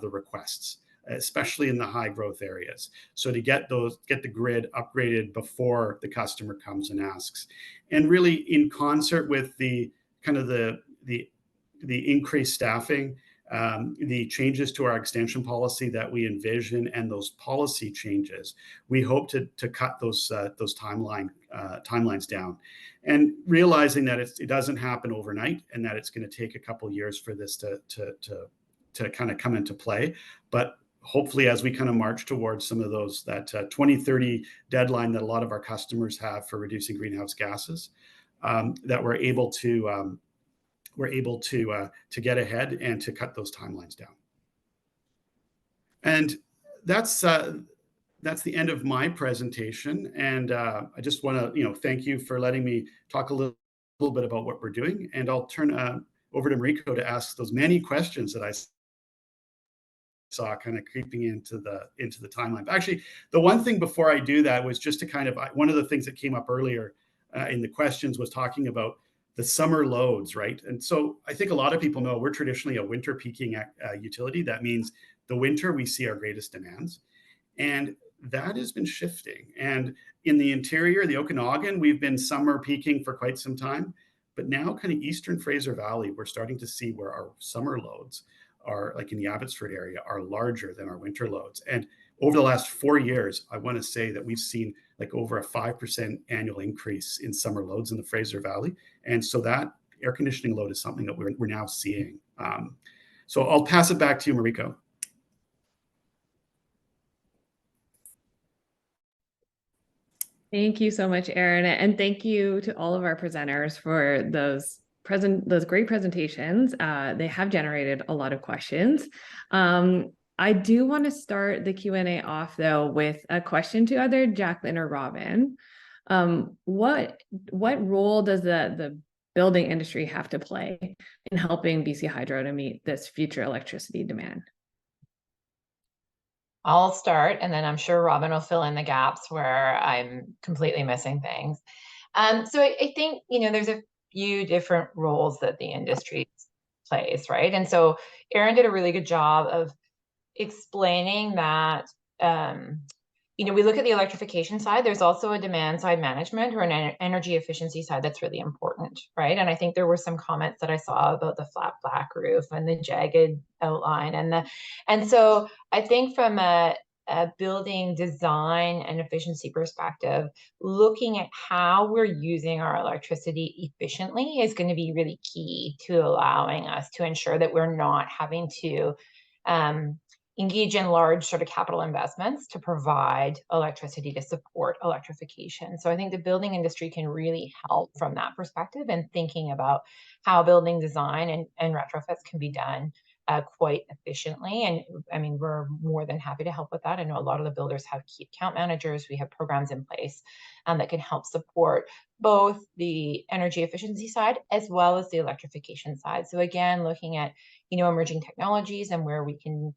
requests, especially in the high growth areas. So to get the grid upgraded before the customer comes and asks, and really in concert with the kind of the increased staffing, the changes to our extension policy that we envision, and those policy changes, we hope to cut those timelines down, and realizing that it doesn't happen overnight, and that it's going to take a couple of years for this to kind of come into play. But hopefully, as we kind of march towards some of those, that 2030 deadline that a lot of our customers have for reducing greenhouse gases, that we're able to get ahead and to cut those timelines down. And that's the end of my presentation. And I just want to thank you for letting me talk a little bit about what we're doing. And I'll turn over to Mariko to ask those many questions that I saw kind of creeping into the timeline. But actually, the one thing before I do that was just to kind of, one of the things that came up earlier in the questions was talking about the summer loads, right? And so I think a lot of people know we're traditionally a winter peaking utility. That means the winter we see our greatest demands, and that has been shifting. And in the interior, the Okanagan, we've been summer peaking for quite some time, but now kind of Eastern Fraser Valley, we're starting to see where our summer loads are, like in the Abbotsford area, are larger than our winter loads. And over the last 4 years, I want to say that we've seen like over a 5% annual increase in summer loads in the Fraser Valley. And so that air conditioning load is something that we're now seeing. So I'll pass it back to you, Mariko. Thank you so much, Aaron. And thank you to all of our presenters for those great presentations. They have generated a lot of questions. I do want to start the Q&A off, though, with a question to either Jacqueline or Robin. What role does the building industry have to play in helping BC Hydro to meet this future electricity demand? I'll start, and then I'm sure Robin will fill in the gaps where I'm completely missing things. So I think, there's a few different roles that the industry plays, right? And so Aaron did a really good job of explaining that, we look at the electrification side, there's also a demand side management or an energy efficiency side that's really important, right? And I think there were some comments that I saw about the flat black roof and the jagged outline, and so I think from a building design and efficiency perspective, looking at how we're using our electricity efficiently is going to be really key to allowing us to ensure that we're not having to engage in large sort of capital investments to provide electricity to support electrification. So I think the building industry can really help from that perspective and thinking about how building design and retrofits can be done quite efficiently. And I mean, we're more than happy to help with that. I know a lot of the builders have key account managers. We have programs in place that can help support both the energy efficiency side as well as the electrification side. So again, looking at, emerging technologies and where we can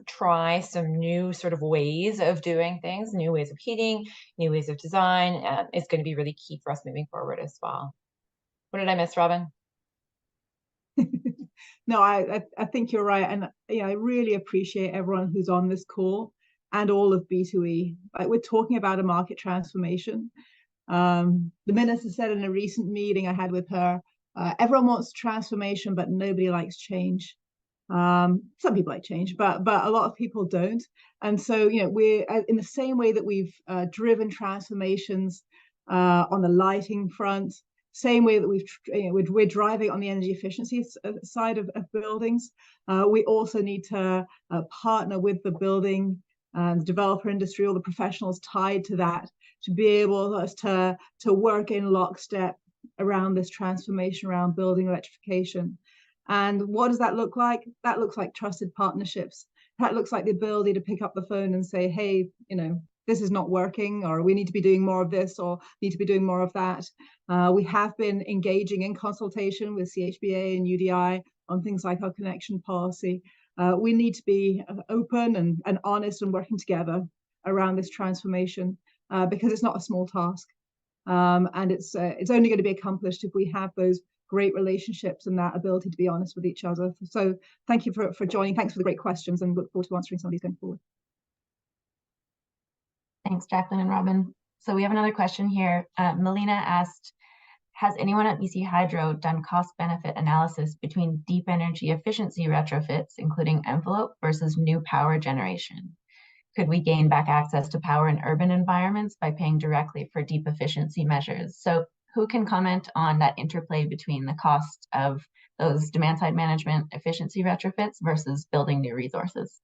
try some new sort of ways of doing things, new ways of heating, new ways of design is going to be really key for us moving forward as well. What did I miss, Robin? No, I think you're right. And I really appreciate everyone who's on this call and all of B2E. Like, we're talking about a market transformation. The minister said in a recent meeting I had with her, everyone wants transformation, but nobody likes change. Some people like change, but a lot of people don't. And so, we're in the same way that we've driven transformations on the lighting front, same way that we're driving on the energy efficiency side of buildings. We also need to partner with the building and developer industry, all the professionals tied to that, to be able to work in lockstep around this transformation around building electrification. And what does that look like? That looks like trusted partnerships. That looks like the ability to pick up the phone and say, hey, this is not working, or we need to be doing more of this, or need to be doing more of that. We have been engaging in consultation with CHBA and UDI on things like our connection policy. We need to be open and honest and working together around this transformation because it's not a small task. And it's only going to be accomplished if we have those great relationships and that ability to be honest with each other. So thank you for joining. Thanks for the great questions, and look forward to answering some of these going forward. Thanks, Jacqueline and Robin. So we have another question here. Melina asked, has anyone at BC Hydro done cost-benefit analysis between deep energy efficiency retrofits, including envelope, versus new power generation? Could we gain back access to power in urban environments by paying directly for deep efficiency measures? So who can comment on that interplay between the cost of those demand-side management efficiency retrofits versus building new resources?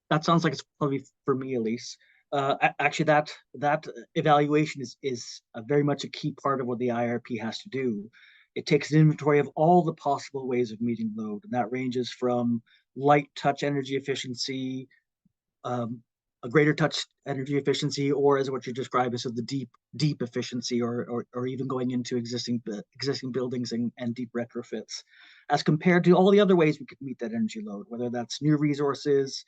That sounds like it's probably for me, Elise. Actually, that evaluation is very much a key part of what the IRP has to do. It takes an inventory of all the possible ways of meeting load, and that ranges from light touch energy efficiency, a greater touch energy efficiency, or as what you describe as the deep efficiency, or even going into existing buildings and deep retrofits, as compared to all the other ways we could meet that energy load, whether that's new resources,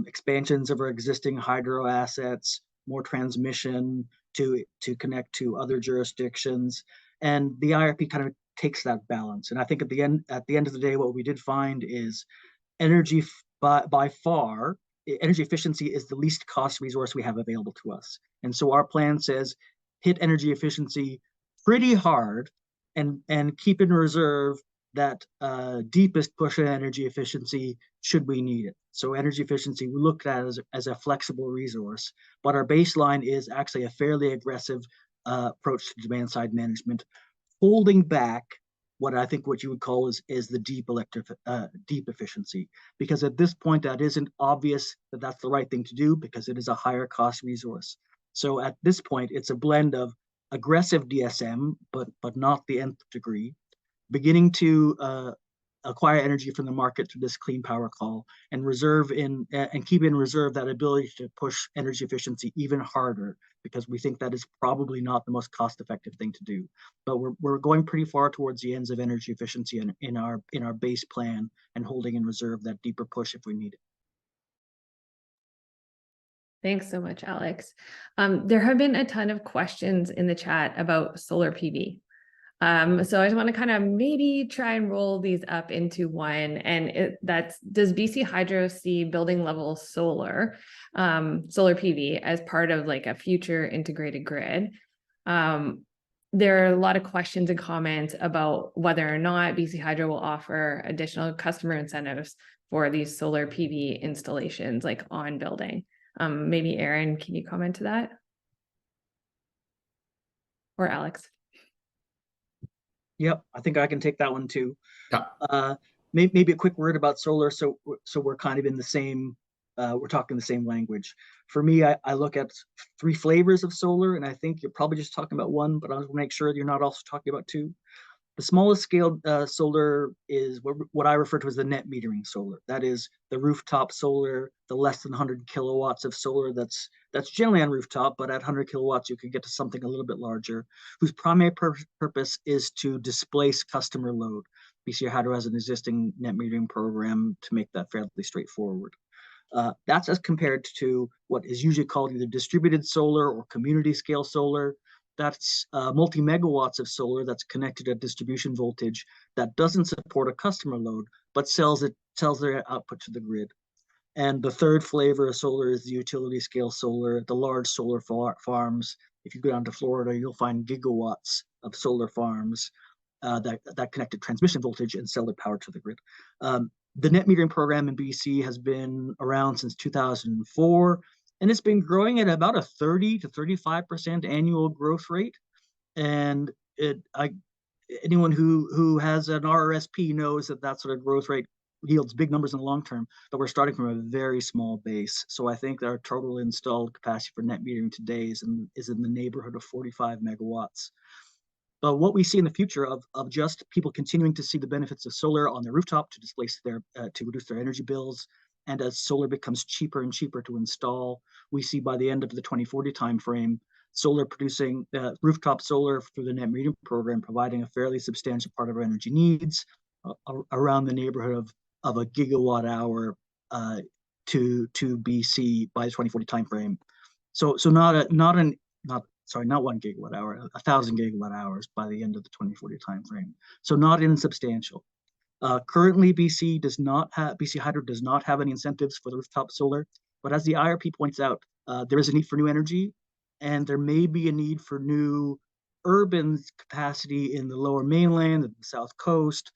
expansions of our existing hydro assets, more transmission to connect to other jurisdictions. And the IRP kind of takes that balance. And I think at the end of the day, what we did find is energy by far, energy efficiency is the least cost resource we have available to us. And so our plan says hit energy efficiency pretty hard and keep in reserve that deepest push in energy efficiency should we need it. So energy efficiency, we look at it as a flexible resource, but our baseline is actually a fairly aggressive approach to demand side management, holding back what you would call is the deep efficiency, because at this point that isn't obvious that that's the right thing to do because it is a higher cost resource. So at this point, it's a blend of aggressive DSM, but not the nth degree, beginning to acquire energy from the market through this clean power call, and keep in reserve that ability to push energy efficiency even harder, because we think that is probably not the most cost-effective thing to do. But we're going pretty far towards the ends of energy efficiency in our base plan, and holding in reserve that deeper push if we need it. Thanks so much, Alex. There have been a ton of questions in the chat about solar PV. So I just want to kind of maybe try and roll these up into one, and does BC Hydro see building level solar PV as part of like a future integrated grid? There are a lot of questions and comments about whether or not BC Hydro will offer additional customer incentives for these solar PV installations, like on building. Maybe Aaron, can you comment to that? Or Alex? Yep, I think I can take that one too. Yeah. Maybe a quick word about solar. So we're kind of in the same, we're talking the same language. For me, I look at 3 flavors of solar, and I think you're probably just talking about one, but I want to make sure that you're not also talking about 2. The smallest scale solar is what I refer to as the net metering solar. That is the rooftop solar, the less than 100 kilowatts of solar that's generally on rooftop, but at 100 kilowatts, you could get to something a little bit larger, whose primary purpose is to displace customer load. BC Hydro has an existing net metering program to make that fairly straightforward. That's as compared to what is usually called either distributed solar or community scale solar. That's multi-megawatts of solar that's connected at distribution voltage that doesn't support a customer load, but sells their output to the grid. And the third flavor of solar is the utility scale solar, the large solar farms. If you go down to Florida, you'll find gigawatts of solar farms that connect to transmission voltage and sell their power to the grid. The net metering program in BC has been around since 2004, and it's been growing at about a 30 to 35% annual growth rate. And anyone who has an RRSP knows that sort of growth rate yields big numbers in the long term, but we're starting from a very small base. So I think our total installed capacity for net metering today is in the neighborhood of 45 megawatts. But what we see in the future of just people continuing to see the benefits of solar on their rooftop to displace to reduce their energy bills, and as solar becomes cheaper and cheaper to install, we see by the end of the 2040 timeframe, solar producing rooftop solar through the net metering program providing a fairly substantial part of our energy needs, around the neighborhood of a gigawatt hour to BC by the 2040 timeframe. So not 1 gigawatt hour, 1,000 gigawatt hours by the end of the 2040 timeframe. So not insubstantial. Currently, BC Hydro does not have any incentives for the rooftop solar, but as the IRP points out, there is a need for new energy, and there may be a need for new urban capacity in the Lower Mainland and the South Coast,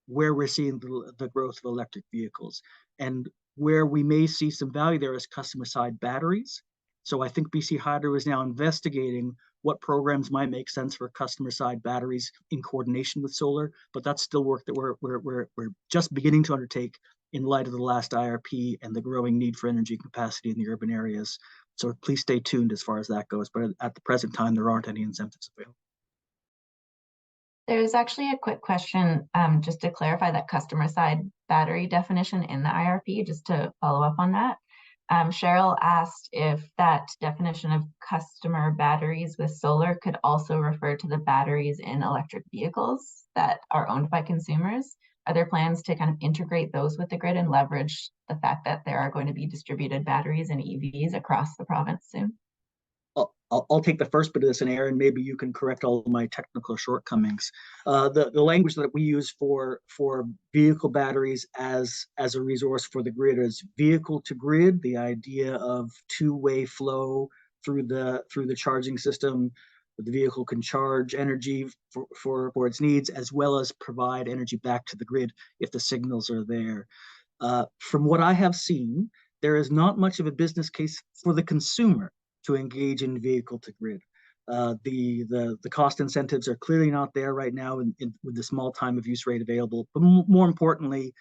where we're seeing the growth of electric vehicles, and where we may see some value there is customer side batteries. So I think BC Hydro is now investigating what programs might make sense for customer side batteries in coordination with solar, but that's still work that we're just beginning to undertake in light of the last IRP and the growing need for energy capacity in the urban areas. So please stay tuned as far as that goes, but at the present time, there aren't any incentives available. There's actually a quick question, just to clarify that customer side battery definition in the IRP, just to follow up on that. Cheryl asked if that definition of customer batteries with solar could also refer to the batteries in electric vehicles that are owned by consumers. Are there plans to kind of integrate those with the grid and leverage the fact that there are going to be distributed batteries and EVs across the province soon? I'll take the first bit of this, and Aaron, maybe you can correct all of my technical shortcomings. The language that we use for vehicle batteries as a resource for the grid is vehicle to grid, the idea of two-way flow through the charging system. The vehicle can charge energy for its needs, as well as provide energy back to the grid if the signals are there. From what I have seen, there is not much of a business case for the consumer to engage in vehicle to grid. The cost incentives are clearly not there right now with the small time of use rate available, but more importantly,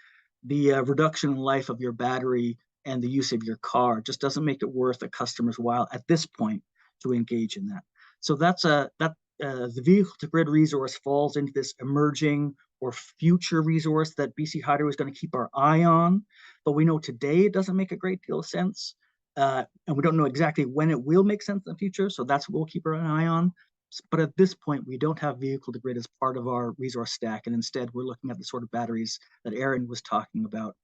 the reduction in life of your battery and the use of your car just doesn't make it worth a customer's while at this point to engage in that. So the vehicle to grid resource falls into this emerging or future resource that BC Hydro is going to keep our eye on, but we know today it doesn't make a great deal of sense. And we don't know exactly when it will make sense in the future, so that's what we'll keep an eye on. But at this point, we don't have vehicle to grid as part of our resource stack, and instead we're looking at the sort of batteries that Aaron was talking about,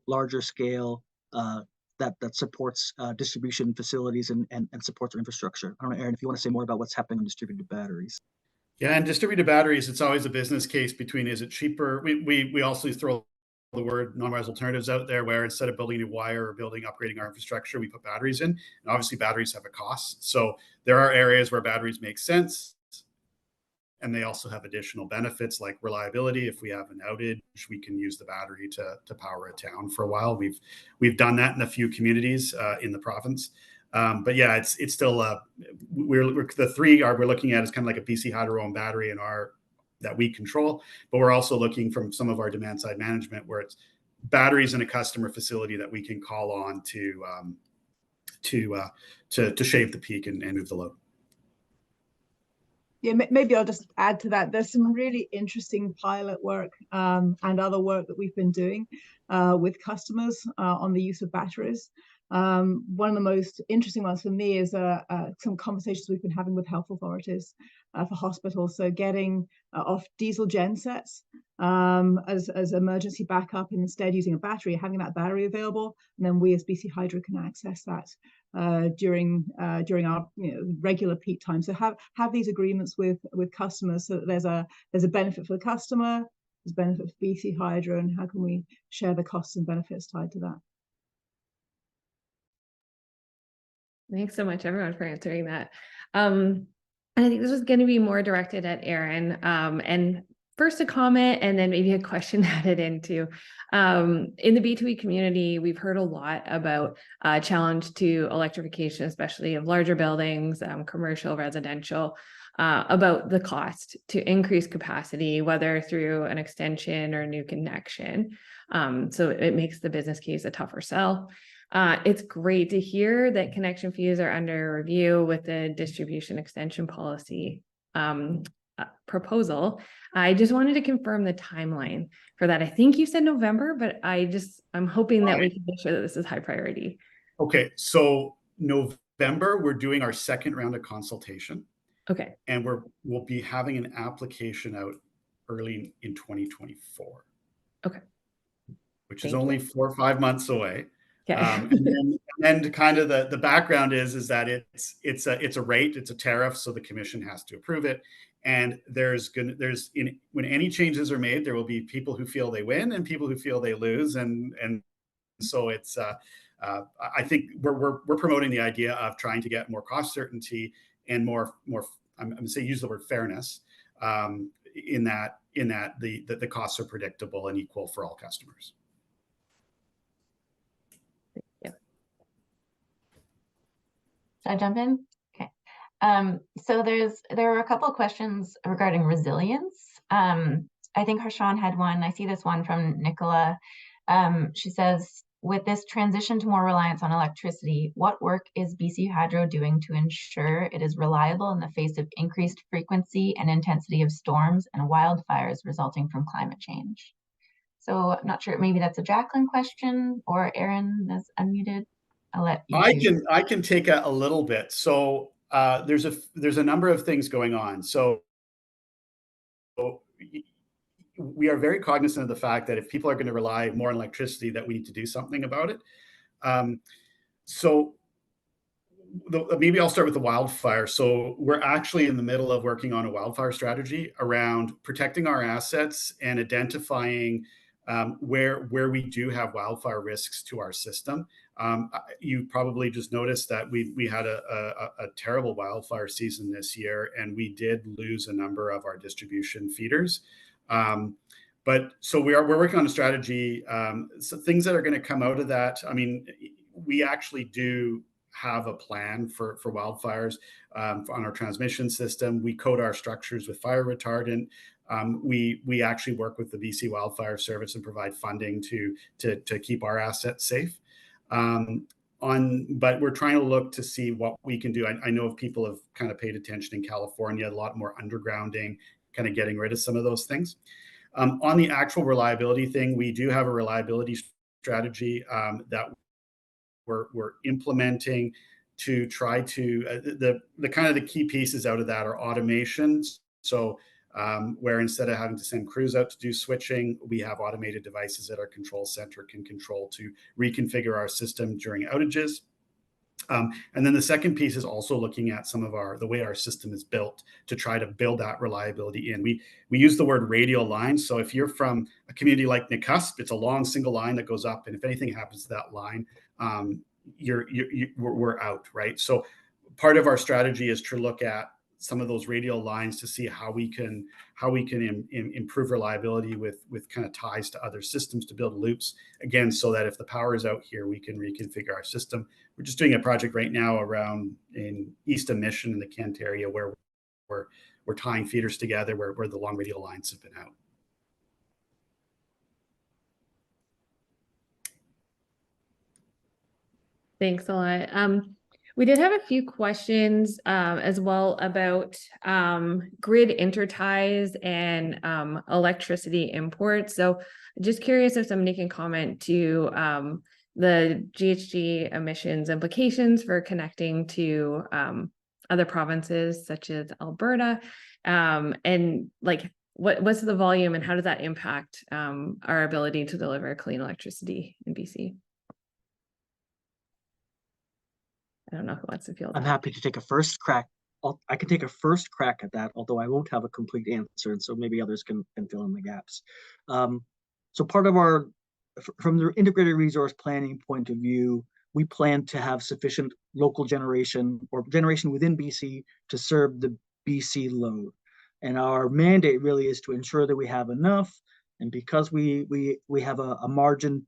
larger scale, that supports distribution facilities and supports our infrastructure. I don't know, Aaron, if you want to say more about what's happening on distributed batteries. Yeah, and distributed batteries, it's always a business case between, is it cheaper? We also throw the word non-wires alternatives out there, where instead of building a wire or upgrading our infrastructure, we put batteries in. And obviously batteries have a cost. So there are areas where batteries make sense and they also have additional benefits like reliability. If we have an outage, we can use the battery to power a town for a while. We've done that in a few communities in the province. But yeah, it's still we're looking at is kind of like a BC Hydro owned battery in that we control, but we're also looking from some of our demand side management where it's batteries in a customer facility that we can call on to shave the peak and move the load. Yeah, maybe I'll just add to that. There's some really interesting pilot work and other work that we've been doing with customers on the use of batteries. One of the most interesting ones for me is some conversations we've been having with health authorities for hospitals. So getting off diesel gensets as emergency backup, and instead using a battery, having that battery available, and then we as BC Hydro can access that during our regular peak time. So have these agreements with customers so that there's a benefit for the customer, there's benefit for BC Hydro, and how can we share the costs and benefits tied to that? Thanks so much, everyone, for answering that. And I think this was going to be more directed at Erin. And first a comment, and then maybe a question added into. In the B2E community, we've heard a lot about challenge to electrification, especially of larger buildings, commercial, residential, about the cost to increase capacity, whether through an extension or new connection. So it makes the business case a tougher sell. It's great to hear that connection fees are under review with the distribution extension policy proposal. I just wanted to confirm the timeline for that. I think you said November, but I'm hoping that we can make sure that this is high priority. Okay, so November, we're doing our second round of consultation. Okay. And we'll be having an application out early in 2024. Okay. Which is only 4 or 5 months away. Okay. And then kind of the background is that it's a rate, it's a tariff, so the commission has to approve it. And when any changes are made, there will be people who feel they win and people who feel they lose, and so it's I think we're promoting the idea of trying to get more cost certainty and more I'm going to say use the word fairness in that the costs are predictable and equal for all customers. Should I jump in? Okay. So there were a couple of questions regarding resilience. I think Harshawn had one. I see this one from Nicola. She says, with this transition to more reliance on electricity, what work is BC Hydro doing to ensure it is reliable in the face of increased frequency and intensity of storms and wildfires resulting from climate change? So I'm not sure, maybe that's a Jacqueline question, or Erin is unmuted. I'll let you. I can take a little bit. So there's a number of things going on. So we are very cognizant of the fact that if people are going to rely more on electricity, that we need to do something about it. Maybe I'll start with the wildfire. So we're actually in the middle of working on a wildfire strategy around protecting our assets and identifying where we do have wildfire risks to our system. You probably just noticed that we had a terrible wildfire season this year, and we did lose a number of our distribution feeders. But so we're working on a strategy. So things that are going to come out of that. I mean, we actually do have a plan for wildfires on our transmission system. We coat our structures with fire retardant. We actually work with the BC Wildfire Service and provide funding to keep our assets safe. But we're trying to look to see what we can do. I know people have kind of paid attention in California, a lot more undergrounding, kind of getting rid of some of those things. On the actual reliability thing, we do have a reliability strategy that we're implementing to try to the kind of the key pieces out of that are automations. So where instead of having to send crews out to do switching, we have automated devices that our control center can control to reconfigure our system during outages. And then the second piece is also looking at some of the way our system is built to try to build that reliability in. We use the word radial line. So if you're from a community like Michasiw, it's a long single line that goes up, and if anything happens to that line, we're out, right? So part of our strategy is to look at some of those radial lines to see how we can improve reliability with kind of ties to other systems to build loops, again, so that if the power is out here, we can reconfigure our system. We're just doing a project right now around in East of Mission in the Kent area where we're tying feeders together where the long radial lines have been out. Thanks a lot. We did have a few questions as well about grid interties and electricity imports. So just curious if somebody can comment to the GHG emissions implications for connecting to other provinces such as Alberta, and like what's the volume and how does that impact our ability to deliver clean electricity in BC? I don't know who wants to field I'm that. happy to take a first crack. I can take a first crack at that, although I won't have a complete answer, and so maybe others can fill in the gaps. So part of from the integrated resource planning point of view, we plan to have sufficient local generation or generation within BC to serve the BC load. And our mandate really is to ensure that we have enough. And because we have a margin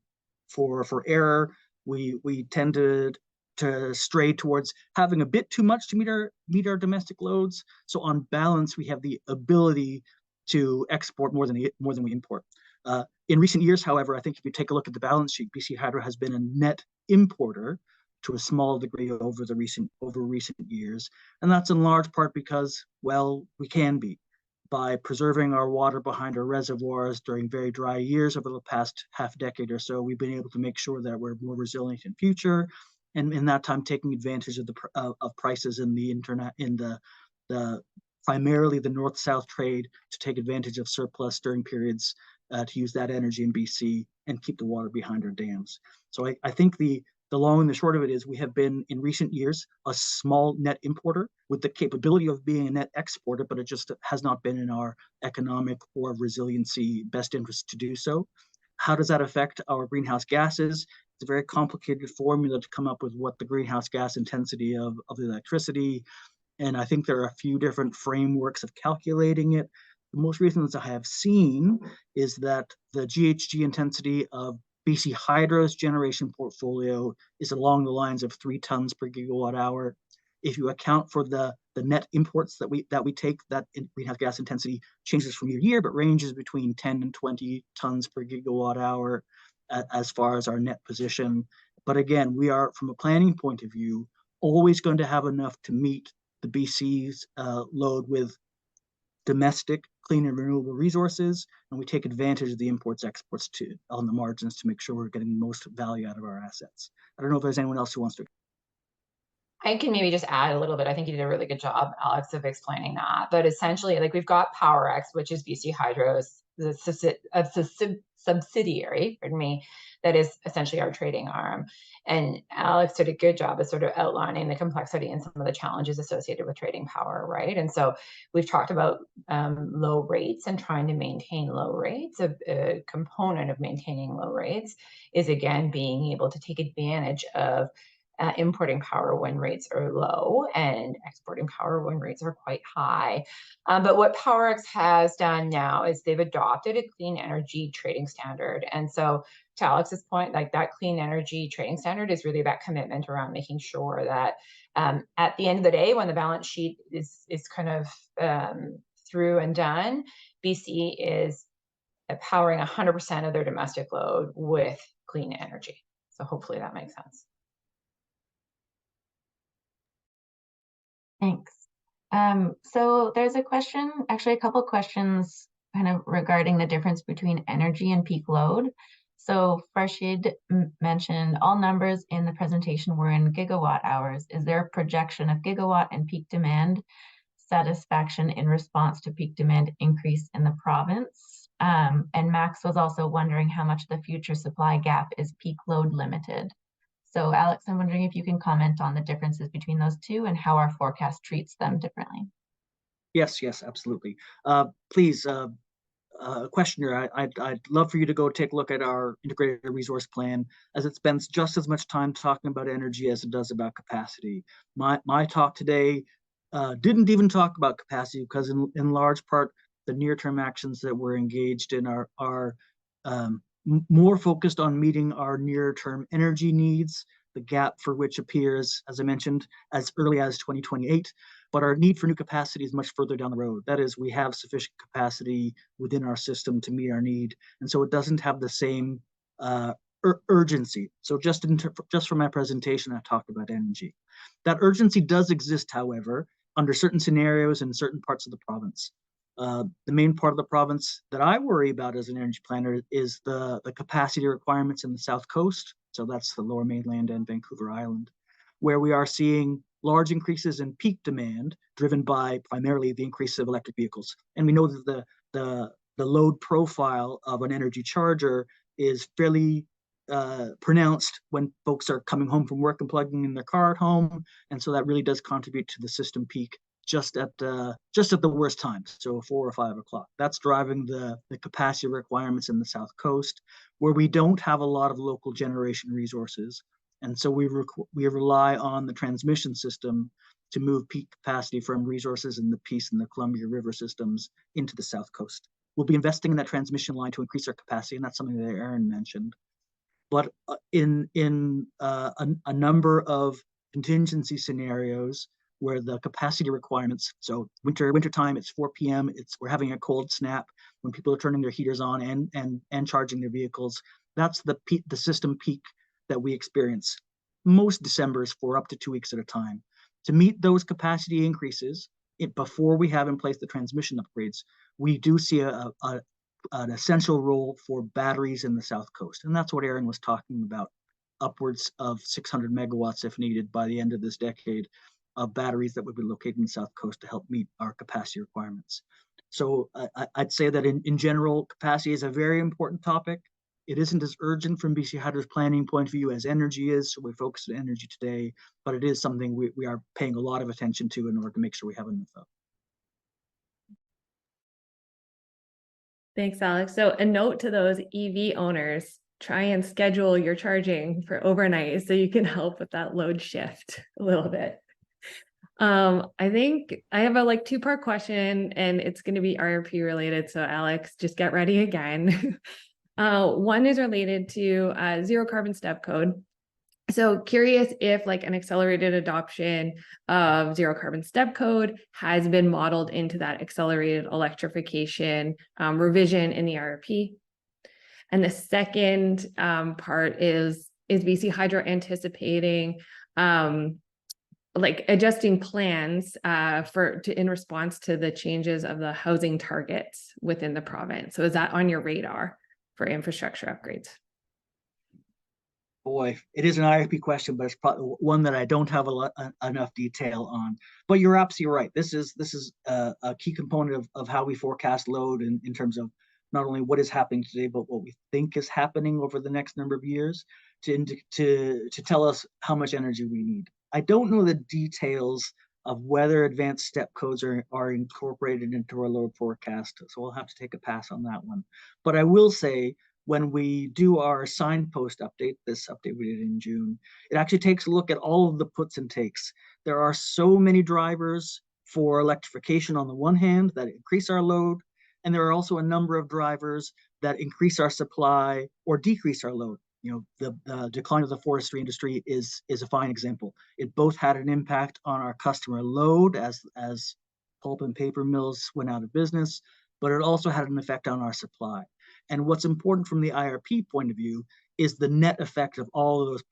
for error, we tend to stray towards having a bit too much to meet our domestic loads. So on balance, we have the ability to export more than we import. In recent years, however, I think if you take a look at the balance sheet, BC Hydro has been a net importer to a small degree over recent years, and that's in large part because, well, we can be. By preserving our water behind our reservoirs during very dry years over the past half decade or so, we've been able to make sure that we're more resilient in future, and in that time taking advantage of of prices in the primarily the north-south trade to take advantage of surplus during periods to use that energy in BC and keep the water behind our dams. So I think the long and the short of it is we have been in recent years a small net importer with the capability of being a net exporter, but it just has not been in our economic or resiliency best interest to do so. How does that affect our greenhouse gases? It's a very complicated formula to come up with what the greenhouse gas intensity of the electricity. And I think there are a few different frameworks of calculating it. The most recent ones I have seen is that the GHG intensity of BC Hydro's generation portfolio is along the lines of 3 tons per gigawatt hour. If you account for the net imports that we take, that greenhouse gas intensity changes from year to year, but ranges between 10 and 20 tons per gigawatt hour as far as our net position. But again, we are, from a planning point of view, always going to have enough to meet the BC's load with domestic clean and renewable resources, and we take advantage of the imports exports on the margins to make sure we're getting the most value out of our assets. I don't know if there's anyone else who wants to. I can maybe just add a little bit. I think you did a really good job, Alex, of explaining that. But essentially, like, we've got PowerX, which is BC Hydro's subsidiary, pardon me, that is essentially our trading arm. And Alex did a good job of sort of outlining the complexity and some of the challenges associated with trading power, right? And so we've talked about low rates and trying to maintain low rates. A component of maintaining low rates is, again, being able to take advantage of importing power when rates are low and exporting power when rates are quite high. But what PowerX has done now is they've adopted a clean energy trading standard. And so to Alex's point, like, that clean energy trading standard is really that commitment around making sure that at the end of the day, when the balance sheet is kind of through and done, BC is powering 100% of their domestic load with clean energy. So hopefully that makes sense. Thanks. So there's a question, actually a couple questions kind of regarding the difference between energy and peak load. So Farshid mentioned all numbers in the presentation were in gigawatt hours. Is there a projection of gigawatt and peak demand satisfaction in response to peak demand increase in the province? And Max was also wondering how much the future supply gap is peak load limited. So Alex, I'm wondering if you can comment on the differences between those two and how our forecast treats them differently. Yes, absolutely. Please, questioner, I'd love for you to go take a look at our integrated resource plan, as it spends just as much time talking about energy as it does about capacity. My talk today Didn't even talk about capacity because in large part, the near-term actions that we're engaged in are more focused on meeting our near-term energy needs, the gap for which appears, as I mentioned, as early as 2028. But our need for new capacity is much further down the road. That is, we have sufficient capacity within our system to meet our need. And so it doesn't have the same urgency. So just for my presentation, I talked about energy. That urgency does exist, however, under certain scenarios in certain parts of the province. The main part of the province that I worry about as an energy planner is the capacity requirements in the South Coast. So that's the Lower Mainland and Vancouver Island, where we are seeing large increases in peak demand driven by primarily the increase of electric vehicles. And we know that the load profile of an energy charger is fairly pronounced when folks are coming home from work and plugging in their car at home. And so that really does contribute to the system peak just at the worst times, so 4 or 5 o'clock. That's driving the capacity requirements in the South Coast, where we don't have a lot of local generation resources. And so we rely on the transmission system to move peak capacity from resources in the Peace and the Columbia River systems into the South Coast. We'll be investing in that transmission line to increase our capacity, and that's something that Aaron mentioned. But in a number of contingency scenarios where the capacity requirements, so wintertime, it's 4 p.m., we're having a cold snap when people are turning their heaters on and charging their vehicles. That's the system peak that we experience most Decembers for up to 2 weeks at a time. To meet those capacity increases, before we have in place the transmission upgrades, we do see an essential role for batteries in the South Coast. And that's what Aaron was talking about, upwards of 600 megawatts if needed by the end of this decade of batteries that would be located in the South Coast to help meet our capacity requirements. So I'd say that in general, capacity is a very important topic. It isn't as urgent from BC Hydro's planning point of view as energy is, so we're focused on energy today, but it is something we are paying a lot of attention to in order to make sure we have enough of. Thanks, Alex. So a note to those EV owners, try and schedule your charging for overnight so you can help with that load shift a little bit. I think I have a two-part question, and it's going to be IRP related. So Alex, just get ready again. One is related to zero carbon step code. So curious if an accelerated adoption of zero carbon step code has been modeled into that accelerated electrification revision in the IRP. And the second part is BC Hydro anticipating adjusting plans in response to the changes of the housing targets within the province? So is that on your radar for infrastructure upgrades? Boy, it is an IRP question, but it's probably one that I don't have enough detail on. But you're absolutely right. This is a key component of how we forecast load in terms of not only what is happening today, but what we think is happening over the next number of years to tell us how much energy we need. I don't know the details of whether advanced step codes are incorporated into our load forecast, so we'll have to take a pass on that one. But I will say, when we do our signpost update, this update we did in June, it actually takes a look at all of the puts and takes. There are so many drivers for electrification on the one hand that increase our load, and there are also a number of drivers that increase our supply or decrease our load. The decline of the forestry industry is a fine example. It both had an impact on our customer load as pulp and paper mills went out of business, but it also had an effect on our supply. And what's important from the IRP point of view is the net effect of all of those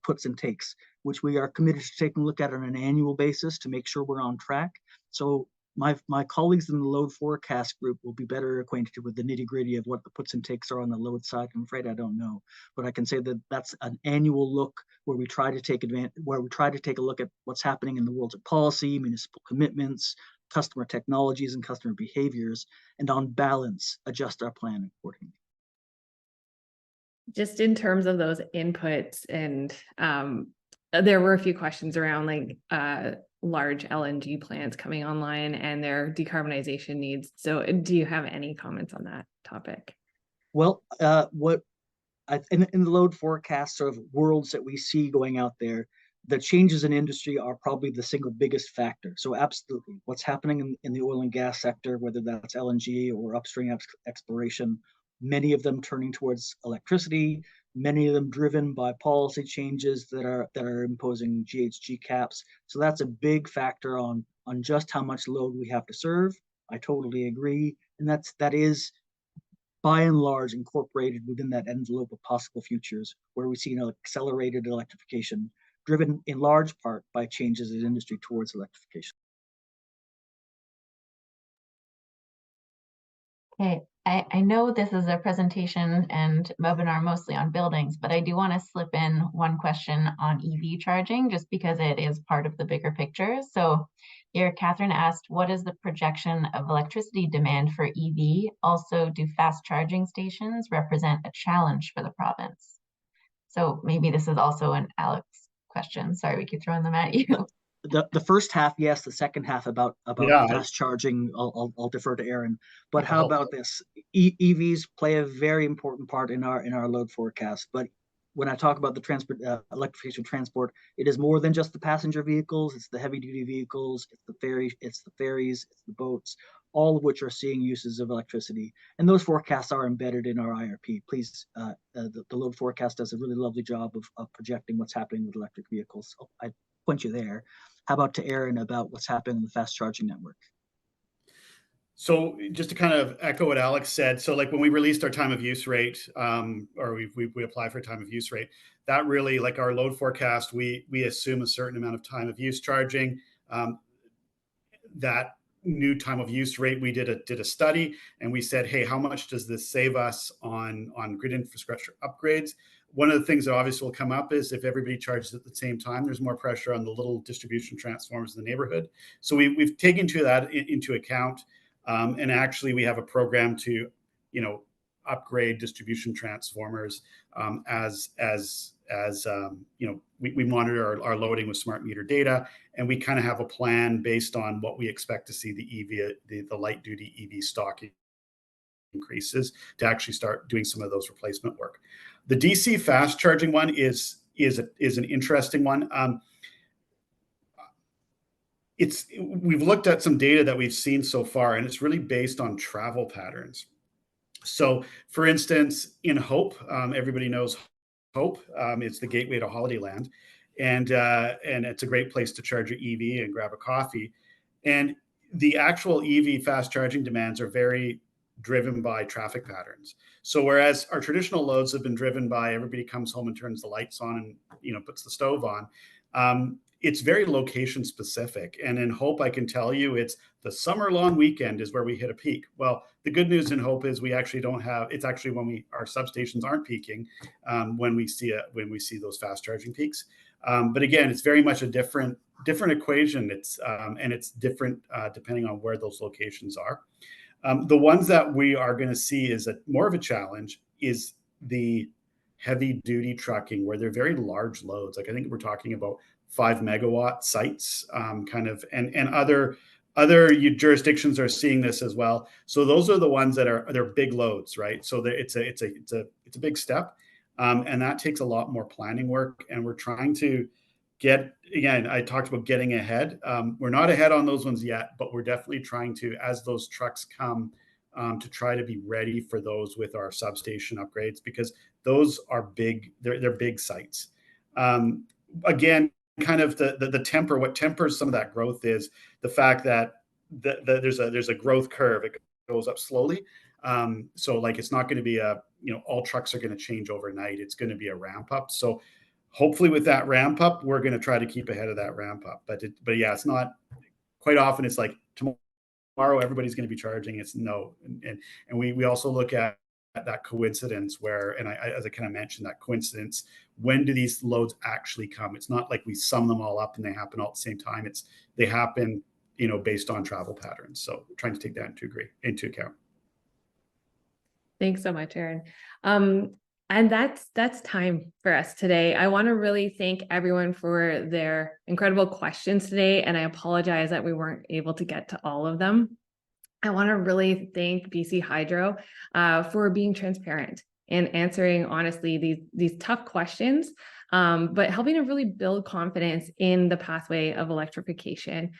puts and takes, which we are committed to taking a look at on an annual basis to make sure we're on track. So my colleagues in the load forecast group will be better acquainted with the nitty-gritty of what the puts and takes are on the load side. I'm afraid I don't know, but I can say that that's an annual look where we try to take a look at what's happening in the world of policy, municipal commitments, customer technologies, and customer behaviors, and on balance, adjust our plan accordingly. Just in terms of those inputs, and there were a few questions around large LNG plants coming online and their decarbonization needs. So do you have any comments on that topic? Well, in the load forecast sort of worlds that we see going out there, the changes in industry are probably the single biggest factor. So absolutely, what's happening in the oil and gas sector, whether that's LNG or upstream exploration, many of them turning towards electricity, many of them driven by policy changes that are imposing GHG caps. So that's a big factor on just how much load we have to serve. I totally agree. And that is by and large incorporated within that envelope of possible futures, where we see accelerated electrification driven in large part by changes in industry towards electrification. Okay, I know this is a presentation and webinar mostly on buildings, but I do want to slip in one question on EV charging, just because it is part of the bigger picture. So here, Catherine asked, what is the projection of electricity demand for EV? Also, do fast charging stations represent a challenge for the province? So maybe this is also an Alex question. Sorry, we keep throwing them at you. The first half, yes. The second half about Yeah, fast charging, I'll defer to Aaron. But how about this? EVs play a very important part in our load forecast. But when I talk about the electrification transport, it is more than just the passenger vehicles. It's the heavy duty vehicles. It's the ferries. It's the boats, all of which are seeing uses of electricity. And those forecasts are embedded in our IRP. Please, the load forecast does a really lovely job of projecting what's happening with electric vehicles. So I point you there. How about to Aaron about what's happening in the fast charging network? So just to kind of echo what Alex said, so like when we released our time of use rate, or we apply for a time of use rate, that really, like our load forecast, we assume a certain amount of time of use charging. That new time of use rate, we did a study, and we said, hey, how much does this save us on grid infrastructure upgrades? One of the things that obviously will come up is if everybody charges at the same time, there's more pressure on the little distribution transformers in the neighborhood. So we've taken that into account, and actually we have a program to, upgrade distribution transformers as we monitor our loading with smart meter data, and we kind of have a plan based on what we expect to see the light duty EV stock increases to actually start doing some of those replacement work. The DC fast charging one is an interesting one. We've looked at some data that we've seen so far, and it's really based on travel patterns. So, for instance, in Hope, everybody knows Hope. It's the gateway to Holidayland, and it's a great place to charge your EV and grab a coffee. And the actual EV fast charging demands are very driven by traffic patterns. So whereas our traditional loads have been driven by everybody comes home and turns the lights on and puts the stove on, it's very location specific. And in Hope, I can tell you, it's the summer long weekend is where we hit a peak. Well, the good news in Hope is we actually don't have. It's actually when our substations aren't peaking, when we see those fast charging peaks. But again, it's very much a different equation. It's different depending on where those locations are. The ones that we are going to see is more of a challenge is the heavy duty trucking, where they're very large loads. Like I think we're talking about 5 megawatt sites, and other jurisdictions are seeing this as well. So those are the ones they're big loads, right? So it's a big step, and that takes a lot more planning work. And we're trying to again, I talked about getting ahead. We're not ahead on those ones yet, but we're definitely trying to, as those trucks come, to try to be ready for those with our substation upgrades, because those are big. They're big sites. Again, kind of what tempers some of that growth is the fact that there's a growth curve. It goes up slowly. So like it's not going to be all trucks are going to change overnight. It's going to be a ramp up. So hopefully with that ramp up, we're going to try to keep ahead of that ramp up. But yeah, it's not quite often. It's like tomorrow everybody's going to be charging. It's no. And we also look at that coincidence where, and as I kind of mentioned, that coincidence, when do these loads actually come? It's not like we sum them all up and they happen all at the same time. They happen, based on travel patterns. So trying to take that into account. Thanks so much, Aaron. And that's time for us today. I want to really thank everyone for their incredible questions today. And I apologize that we weren't able to get to all of them. I want to really thank BC Hydro for being transparent and answering honestly these tough questions but helping to really build confidence in the pathway of electrification.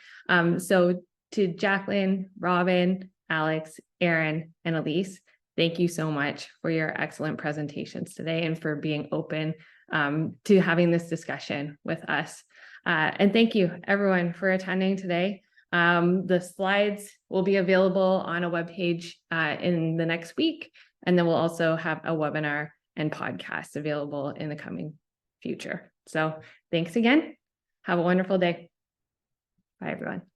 So to Jacqueline, Robin, Alex, Aaron, and Elise, thank you so much for your excellent presentations today and for being open to having this discussion with us. And thank you everyone for attending today. The slides will be available on a webpage in the next week, and then we'll also have a webinar and podcast available in the coming future. So thanks again. Have a wonderful day. Bye, everyone.